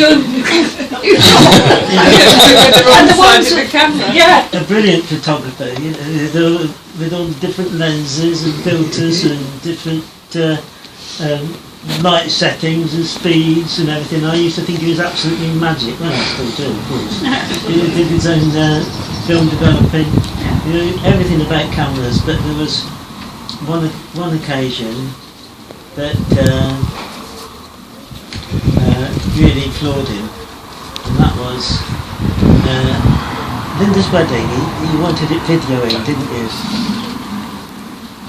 the ones with the camera. Yeah. A brilliant photographer, you know, with all the different lenses and filters and different light settings and speeds and everything. I used to think he was absolutely magic. Well, I still do, of course. He did his own film developing, you know, everything about cameras. But there was one occasion that really floored him, and that was Linda's wedding. He wanted it videoing, didn't you?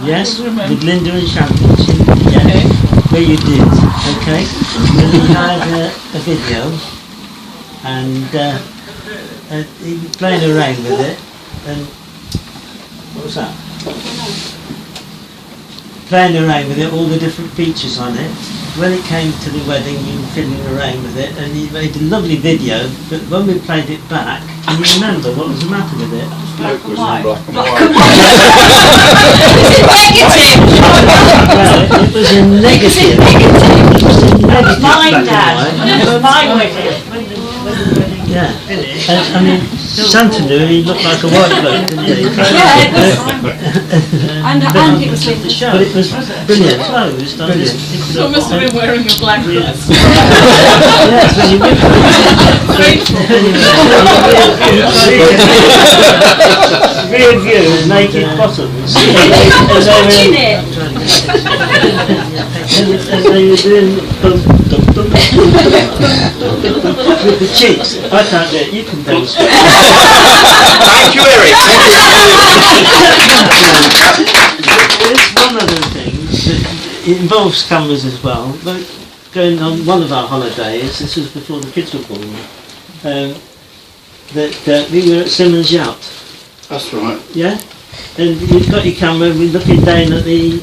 Yes, with Linda and Champagne. Yeah, where you did, okay. And he had a video, and he was playing around with it, and what was that? Playing around with it, all the different features on it. When it came to the wedding, you were fiddling around with it, and he made a lovely video, but when we played it back, can you remember what was the matter with it? Black and white. Well, it was a negative. It was a negative. Mine, black Dad. and white. Mine with it. Yeah. I mean, Santa knew he looked like a white bloke, didn't he? And it was Linda's show. But it was brilliant. Closed. I must have been wearing a black dress. Yes, when you rear view, naked bottoms. Touching it. And they were doing with the cheeks. I can't do it, you can demonstrate. Thank you, Eric. There's one other thing that it involves cameras as well. But going on one of our holidays, this was before the kids were born, that we were at Simmons Yacht. That's right. Yeah? And you've got your camera, we're looking down at the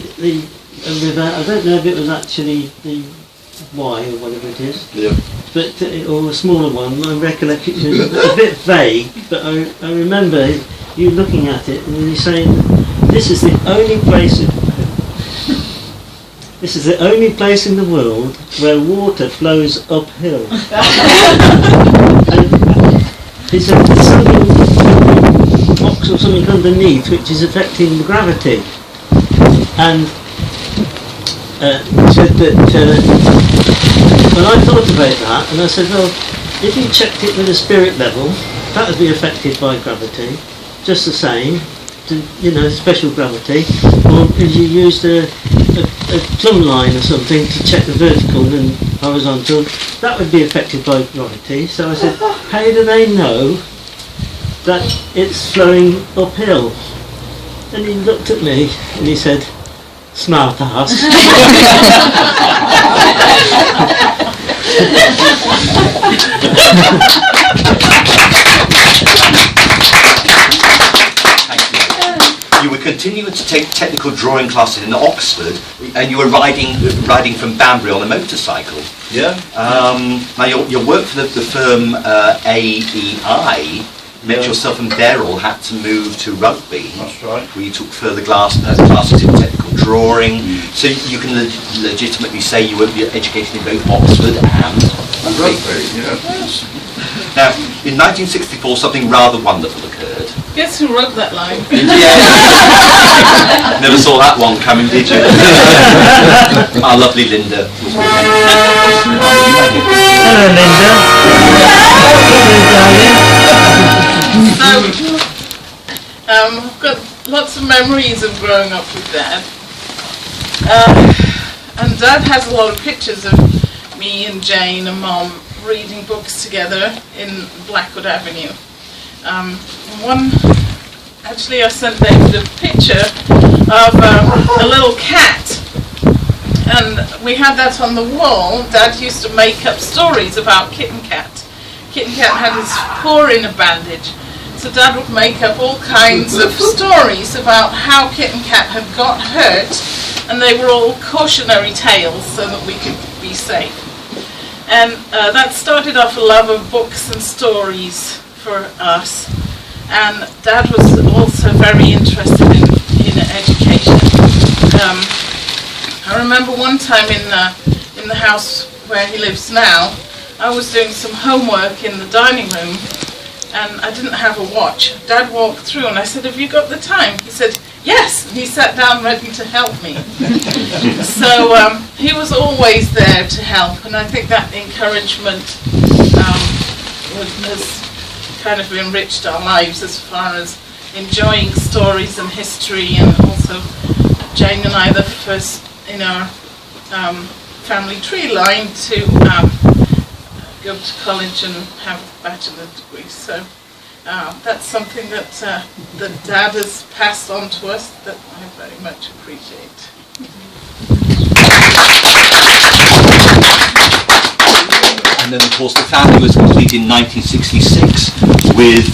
river. I don't know if it was actually the Y or whatever it is. Yeah. But or a smaller one. My recollection is a bit vague, but I remember you looking at it and you saying, "This is the only place. This is the only place in the world where water flows uphill." And there's something, rocks or something underneath, which is affecting the gravity. And said that. When I thought about that, and I said, well, if you checked it with a spirit level, that would be affected by gravity, just the same. special gravity, or if you used a plumb line or something to check the vertical and horizontal, that would be affected by gravity. So I said, how do they know that it's flowing uphill? And he looked at me and he said, smart ass. You were continuing to take technical drawing classes in Oxford, and you were riding from Banbury on a motorcycle. Yeah. Now your work for the firm AEI meant yourself and Beryl had to move to Rugby. That's right. Where you took further classes in technical drawing. So you can legitimately say you were educated in both Oxford and Rugby. Yeah. Now, in 1964, something rather wonderful occurred. Guess who wrote that line? Yeah. Never saw that one coming, did you? Our lovely Linda was with me. Hello, Linda. I've got lots of memories of growing up with Dad. And Dad has a lot of pictures of me and Jane and Mum reading books together in Blackwood Avenue. Actually I sent David a picture of a little cat, and we had that on the wall. Dad used to make up stories about Kitten Cat. Kitten Cat had his paw in a bandage, so Dad would make up all kinds of stories about how Kitten Cat had got hurt, and they were all cautionary tales so that we could be safe. And that started off a love of books and stories for us. And Dad was also very interested in education. I remember one time in the house where he lives now, I was doing some homework in the dining room, and I didn't have a watch. Dad walked through and I said, have you got the time? He said, yes, and he sat down ready to help me. So he was always there to help, and I think that encouragement has kind of enriched our lives as far as enjoying stories and history, and also Jane and I, the first in our family tree line to go to college and have a bachelor's degree. So that's something that Dad has passed on to us that I very much appreciate. And then, of course, the family was complete in 1966 with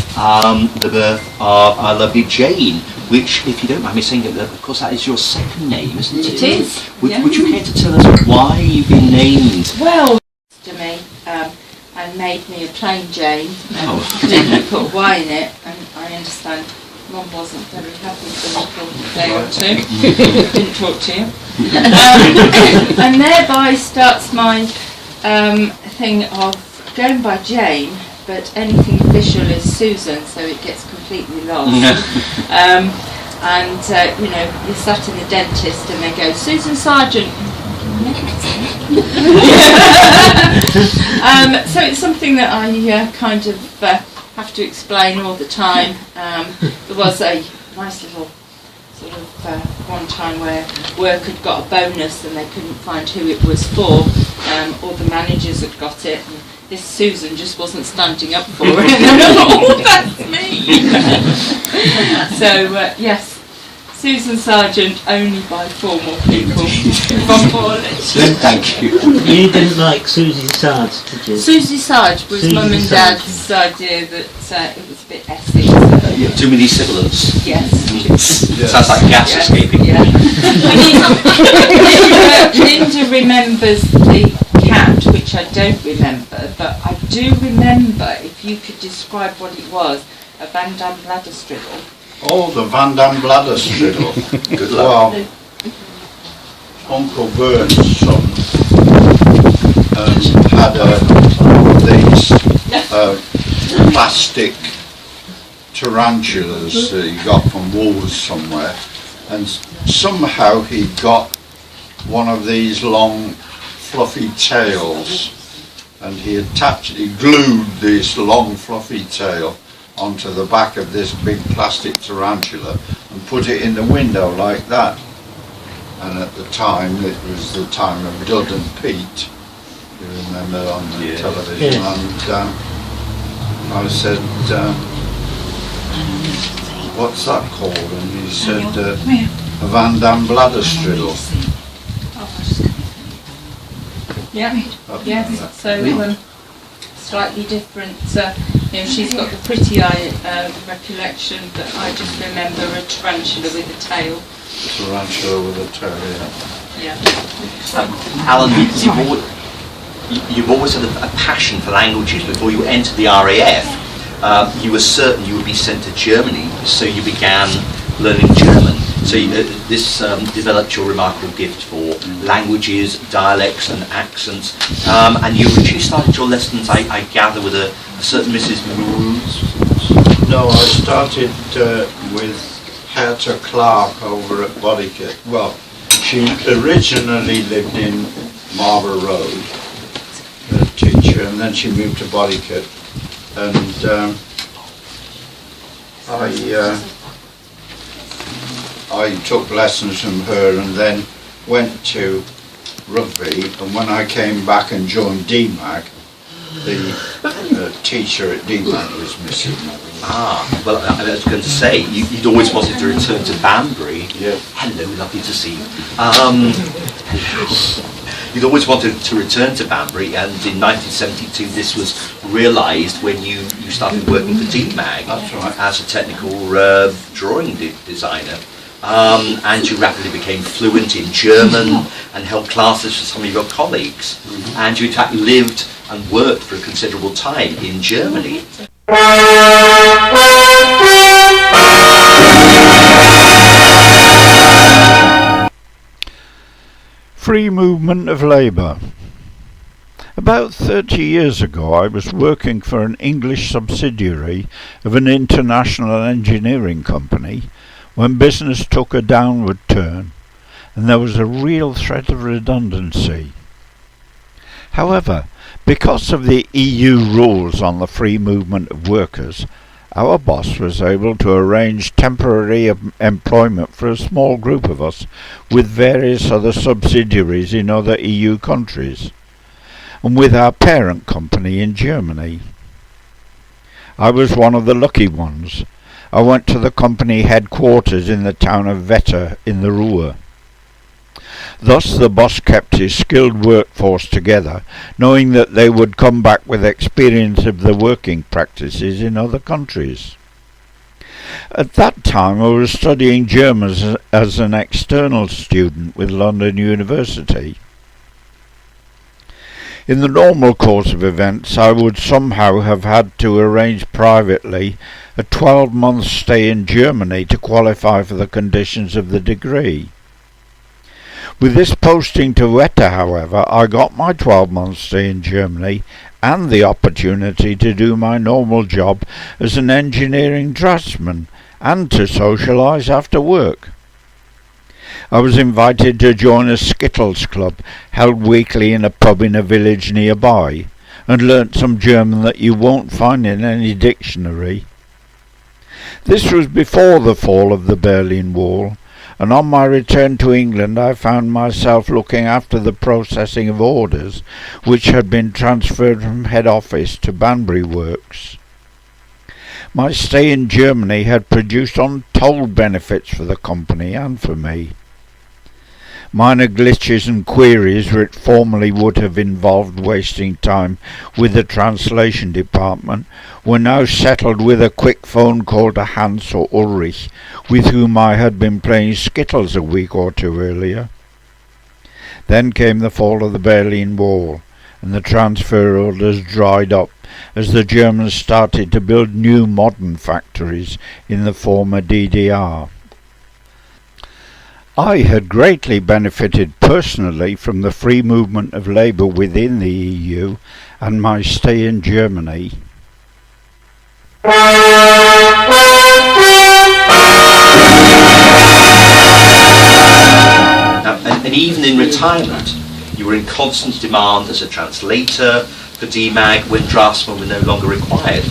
the birth of our lovely Jane, which, if you don't mind me saying it, of course, that is your second name, isn't it? It is. Would you care to tell us why you've been named? Well, to me, and made me a plain Jane, and didn't put Y in it, and I understand Mum wasn't very happy for a day or two. Didn't talk to you. And thereby starts my thing of going by Jane, but anything official is Susan, so it gets completely lost. You're sat in the dentist and they go, Susan Sargeant. So it's something that I kind of have to explain all the time. There was a nice little sort of one time where work had got a bonus and they couldn't find who it was for. All the managers had got it, and this Susan just wasn't standing up for it. Oh, that's me! So, yes, Susan Sargeant only by formal people. Thank you. You didn't like Susie Sarge, did you? Susie Sarge was Susie Mum and Sarge. Dad's idea that it was a bit essy. So. Too many sibilants. Yes. Sounds like gas escaping. Yeah. Linda remembers the cat, which I don't remember, but I do remember, if you could describe what it was, a Van Dam bladder striddle. Oh, the Van Dam bladder striddle. Good luck. Well, Uncle Vern's son had these plastic tarantulas that he got from Woolworths somewhere, and somehow he got one of these long fluffy tails, and he glued this long fluffy tail onto the back of this big plastic tarantula, and put it in the window like that. And at the time, it was the time of Dud and Pete, you remember, on the television. Yeah. And I said, what's that called? And he said, a Van Dam bladder straddle. Yeah. Yes. So slightly different. She's got the pretty eye recollection, but I just remember a tarantula with a tail. Tarantula with a tail, yeah. Yeah. Alan, you've always had a passion for languages. Before you entered the RAF, you were certain you would be sent to Germany, so you began learning German. So this developed your remarkable gift for languages, dialects and accents. And you originally started your lessons, I gather, with a certain Mrs. Moons? No, I started with Herta Clark over at Bodycote. Well, she originally lived in Marlborough Road, a teacher, and then she moved to Bodycote. And I took lessons from her and then went to rugby, and when I came back and joined DMAG, the teacher at DMAG was missing. Well, I was going to say, you'd always wanted to return to Banbury. Yeah. Hello, lovely to see you. You'd always wanted to return to Banbury, and in 1972 this was realised when you started working for DMAG. That's right. As a technical drawing designer. And you rapidly became fluent in German and held classes for some of your colleagues. And you in fact lived and worked for a considerable time in Germany. Free movement of labour. About 30 years ago I was working for an English subsidiary of an international engineering company when business took a downward turn and there was a real threat of redundancy. However, because of the EU rules on the free movement of workers, our boss was able to arrange temporary employment for a small group of us with various other subsidiaries in other EU countries, and with our parent company in Germany. I was one of the lucky ones. I went to the company headquarters in the town of Wetter in the Ruhr. Thus the boss kept his skilled workforce together, knowing that they would come back with experience of the working practices in other countries. At that time I was studying German as an external student with London University. In the normal course of events I would somehow have had to arrange privately a 12-month stay in Germany to qualify for the conditions of the degree. With this posting to Wetter, however, I got my 12-month stay in Germany and the opportunity to do my normal job as an engineering draftsman and to socialise after work. I was invited to join a Skittles club held weekly in a pub in a village nearby and learnt some German that you won't find in any dictionary. This was before the fall of the Berlin Wall, and on my return to England I found myself looking after the processing of orders which had been transferred from head office to Banbury Works. My stay in Germany had produced untold benefits for the company and for me. Minor glitches and queries which formerly would have involved wasting time with the translation department were now settled with a quick phone call to Hans or Ulrich, with whom I had been playing skittles a week or two earlier. Then came the fall of the Berlin Wall, and the transfer orders dried up as the Germans started to build new modern factories in the former DDR. I had greatly benefited personally from the free movement of labour within the EU and my stay in Germany. And even in retirement, you were in constant demand as a translator for DMAG when draftsmen were no longer required.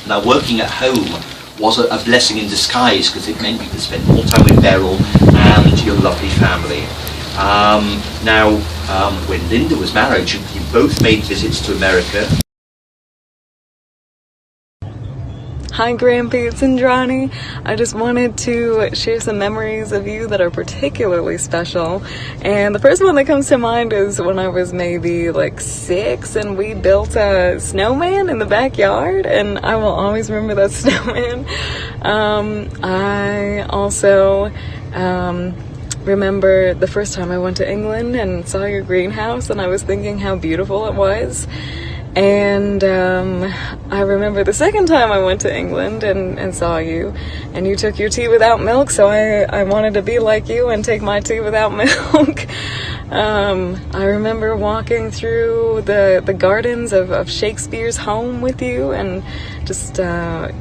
Now, working at home was a blessing in disguise, because it meant you could spend more time with Beryl and your lovely family. When Linda was married, you both made visits to America. Hi Grampy, it's Indrani. I just wanted to share some memories of you that are particularly special. And the first one that comes to mind is when I was maybe like 6 and we built a snowman in the backyard, and I will always remember that snowman. I also remember the first time I went to England and saw your greenhouse, and I was thinking how beautiful it was. And I remember the second time I went to England and saw you, and you took your tea without milk, so I wanted to be like you and take my tea without milk. I remember walking through the gardens of Shakespeare's home with you, and just how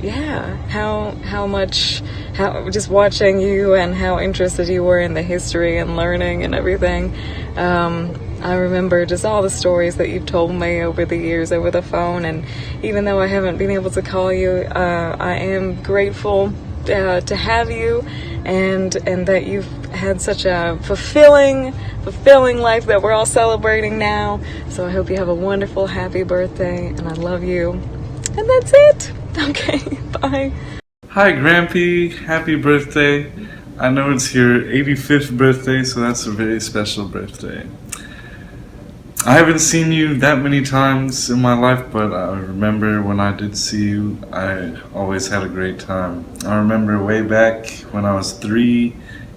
just watching you and how interested you were in the history and learning and everything. I remember just all the stories that you've told me over the years over the phone, and even though I haven't been able to call you, I am grateful to have you, and that you've had such a fulfilling life that we're all celebrating now. So I hope you have a wonderful, happy birthday, and I love you. And that's it. Okay, bye. Hi Grampy, happy birthday. I know it's your 85th birthday, so that's a very special birthday. I haven't seen you that many times in my life, but I remember when I did see you, I always had a great time. I remember way back when I was 3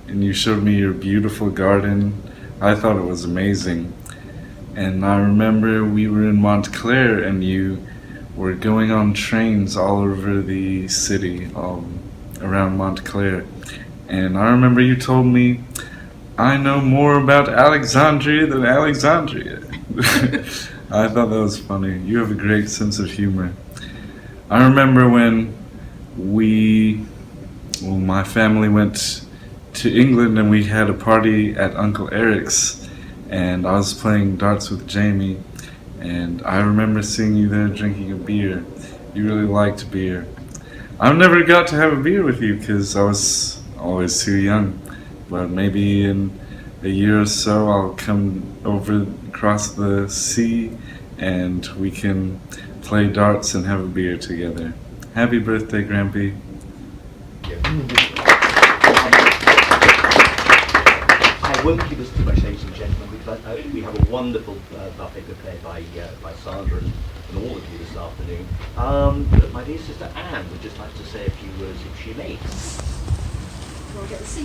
and you showed me your beautiful garden. I thought it was amazing. And I remember we were in Montclair and you were going on trains all over the city, around Montclair. And I remember you told me, I know more about Alexandria than Alexandria. I thought that was funny. You have a great sense of humor. I remember when my family went to England and we had a party at Uncle Eric's, and I was playing darts with Jamie, and I remember seeing you there drinking a beer. You really liked beer. I never got to have a beer with you because I was always too young, but maybe in a year or so I'll come over across the sea and we can play darts and have a beer together. Happy birthday, Grampy. I won't keep us too much, ladies and gentlemen, because we have a wonderful buffet prepared by Sandra and all of you this afternoon. But my dear sister Anne would just like to say a few words if she may.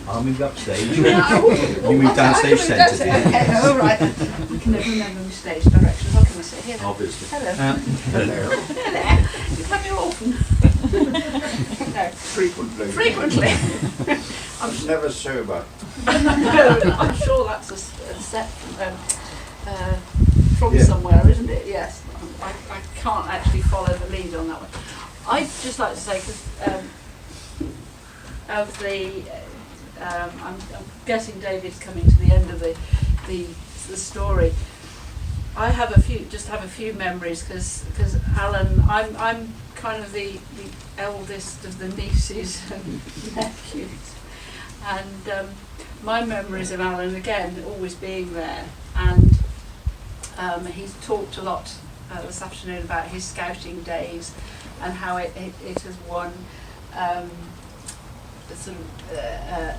I'll move upstage. You move downstage centre. Oh, right. I can never remember my stage directions. How can I sit here? Obviously. Hello. Hello. Hello. You come here often? No. Frequently. I'm never sober. No, I'm sure that's a set from somewhere, isn't it? Yes. I can't actually follow the lead on that one. I'd just like to say, because of the, I'm guessing David's coming to the end of the story. I have a few memories because Alan, I'm kind of the eldest of the nieces and nephews, and my memories of Alan again always being there, and he's talked a lot this afternoon about his scouting days and how it has won sort of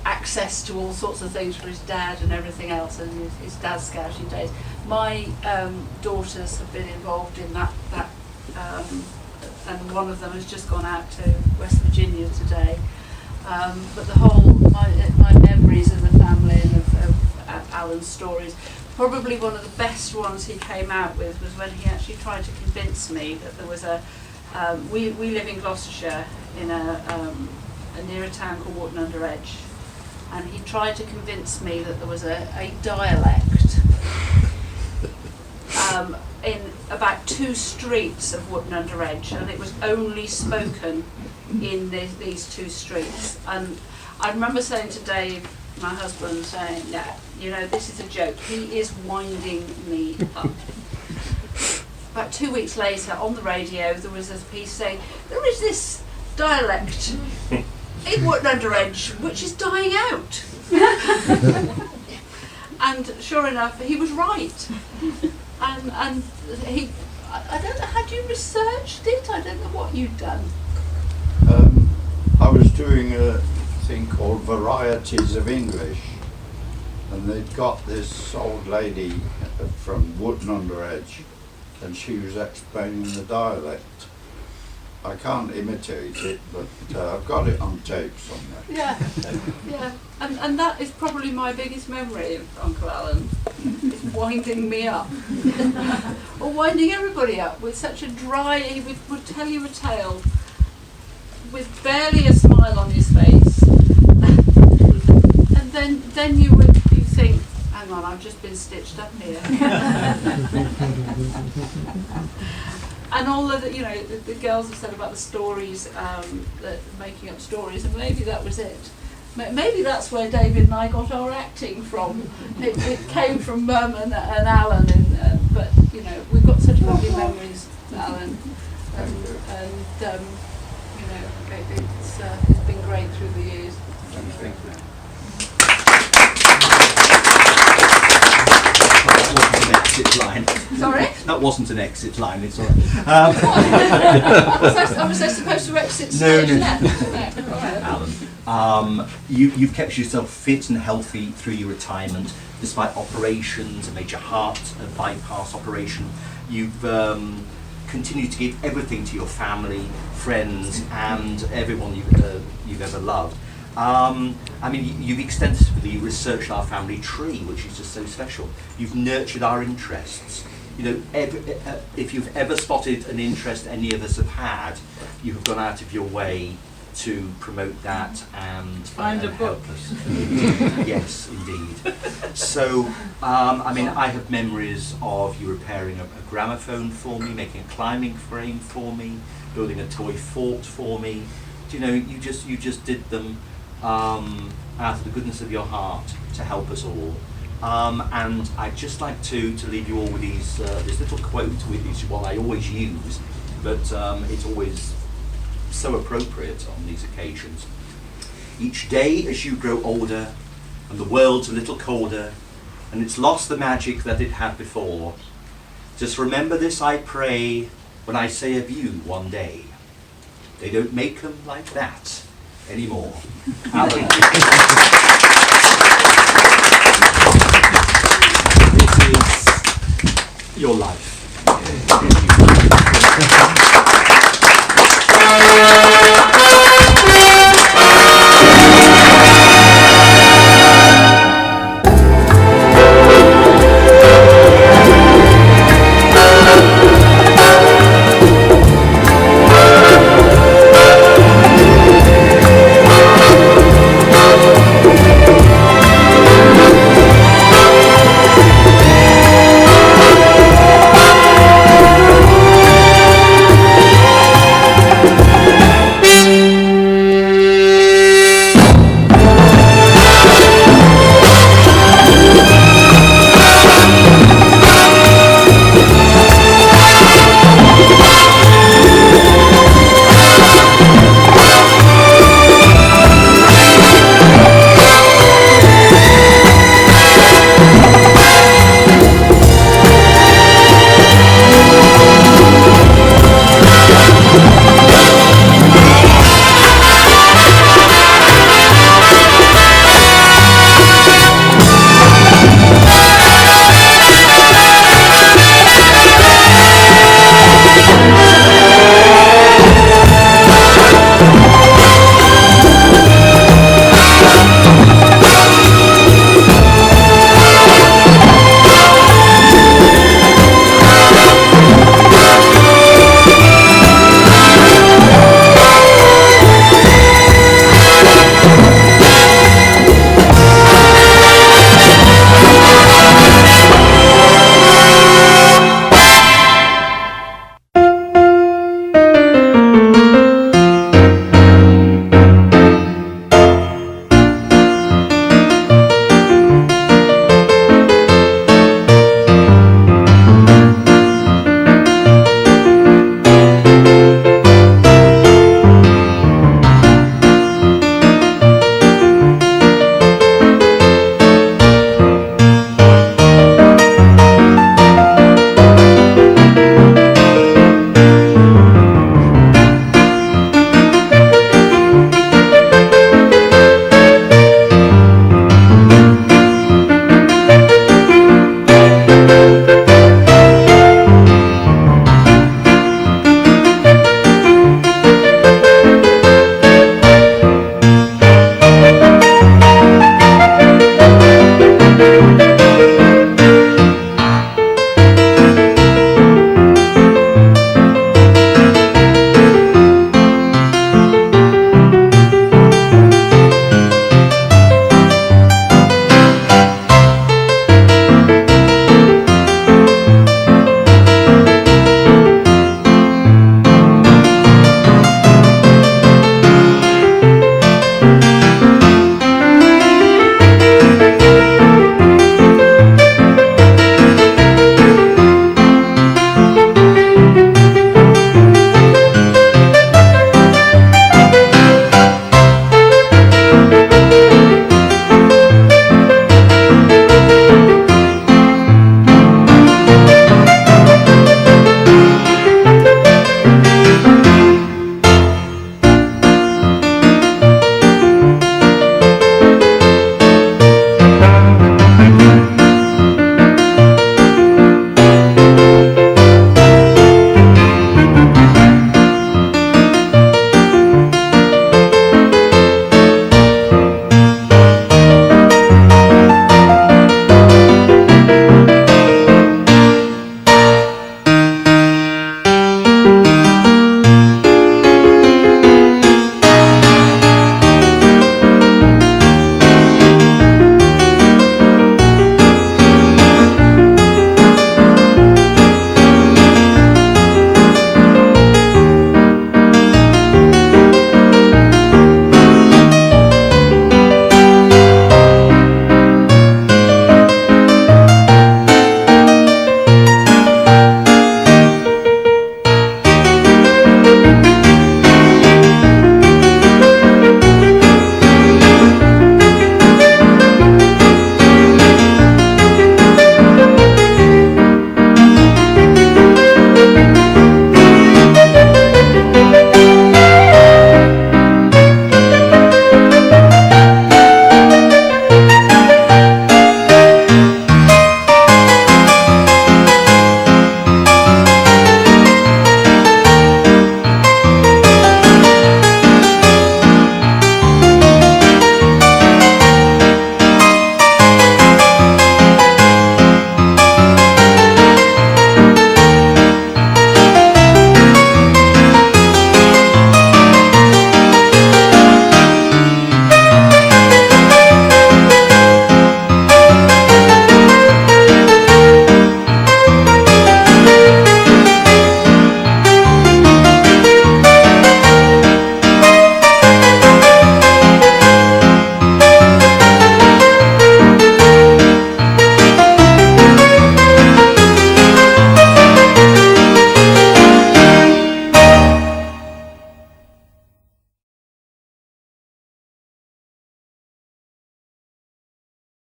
access to all sorts of things for his dad and everything else, and his dad's scouting days. My daughters have been involved in that and one of them has just gone out to West Virginia today. But the whole, my memories of the family and of Alan's stories, probably one of the best ones he came out with was when he actually tried to convince me that there was we live in Gloucestershire in near a town called Wharton under Edge, and he tried to convince me that there was a dialect in about 2 streets of Wharton under Edge, and it was only spoken in these 2 streets. And I remember saying to Dave, my husband, saying, "Yeah, you know, this is a joke. He is winding me up." About 2 weeks later, on the radio, there was a piece saying there is this dialect in Wood-under-Edge, which is dying out. And sure enough, he was right. And he, I don't know, had you researched it? I don't know what you'd done. I was doing a thing called Varieties of English, and they'd got this old lady from Wood-under-Edge, and she was explaining the dialect. I can't imitate it, but I've got it on tape somewhere. Yeah, yeah. And that is probably my biggest memory of Uncle Alan, is winding me up. Or winding everybody up with such a dry, he would tell you a tale with barely a smile on his face. And then you think, hang on, I've just been stitched up here. And all of the, you know, the girls have said about the stories, making up stories, and maybe that was it. Maybe that's where David and I got our acting from. It came from Mum and Alan, but you know, we've got such lovely memories, Alan, and you know, it's been great through the years. Thank you. Exit line. Sorry? That wasn't an exit line, it's all right. Was I supposed to exit No, stage no. left? Alan, you've kept yourself fit and healthy through your retirement, despite operations, a major heart bypass operation. You've continued to give everything to your family, friends, and everyone you've ever loved. I mean, you've extensively researched our family tree, which is just so special. You've nurtured our interests. You know, if you've ever spotted an interest any of us have had, you have gone out of your way to promote that and Find a book. help us. Yes, indeed. So, I mean, I have memories of you repairing a gramophone for me, making a climbing frame for me, building a toy fort for me. You know, you just did them out of the goodness of your heart to help us all. And I'd just like to leave you all with this little quote, which is one I always use, but it's always so appropriate on these occasions. Each day as you grow older and the world's a little colder and it's lost the magic that it had before, just remember this, I pray, when I say of you one day, they don't make them like that anymore. Alan. This is your life. Thank you.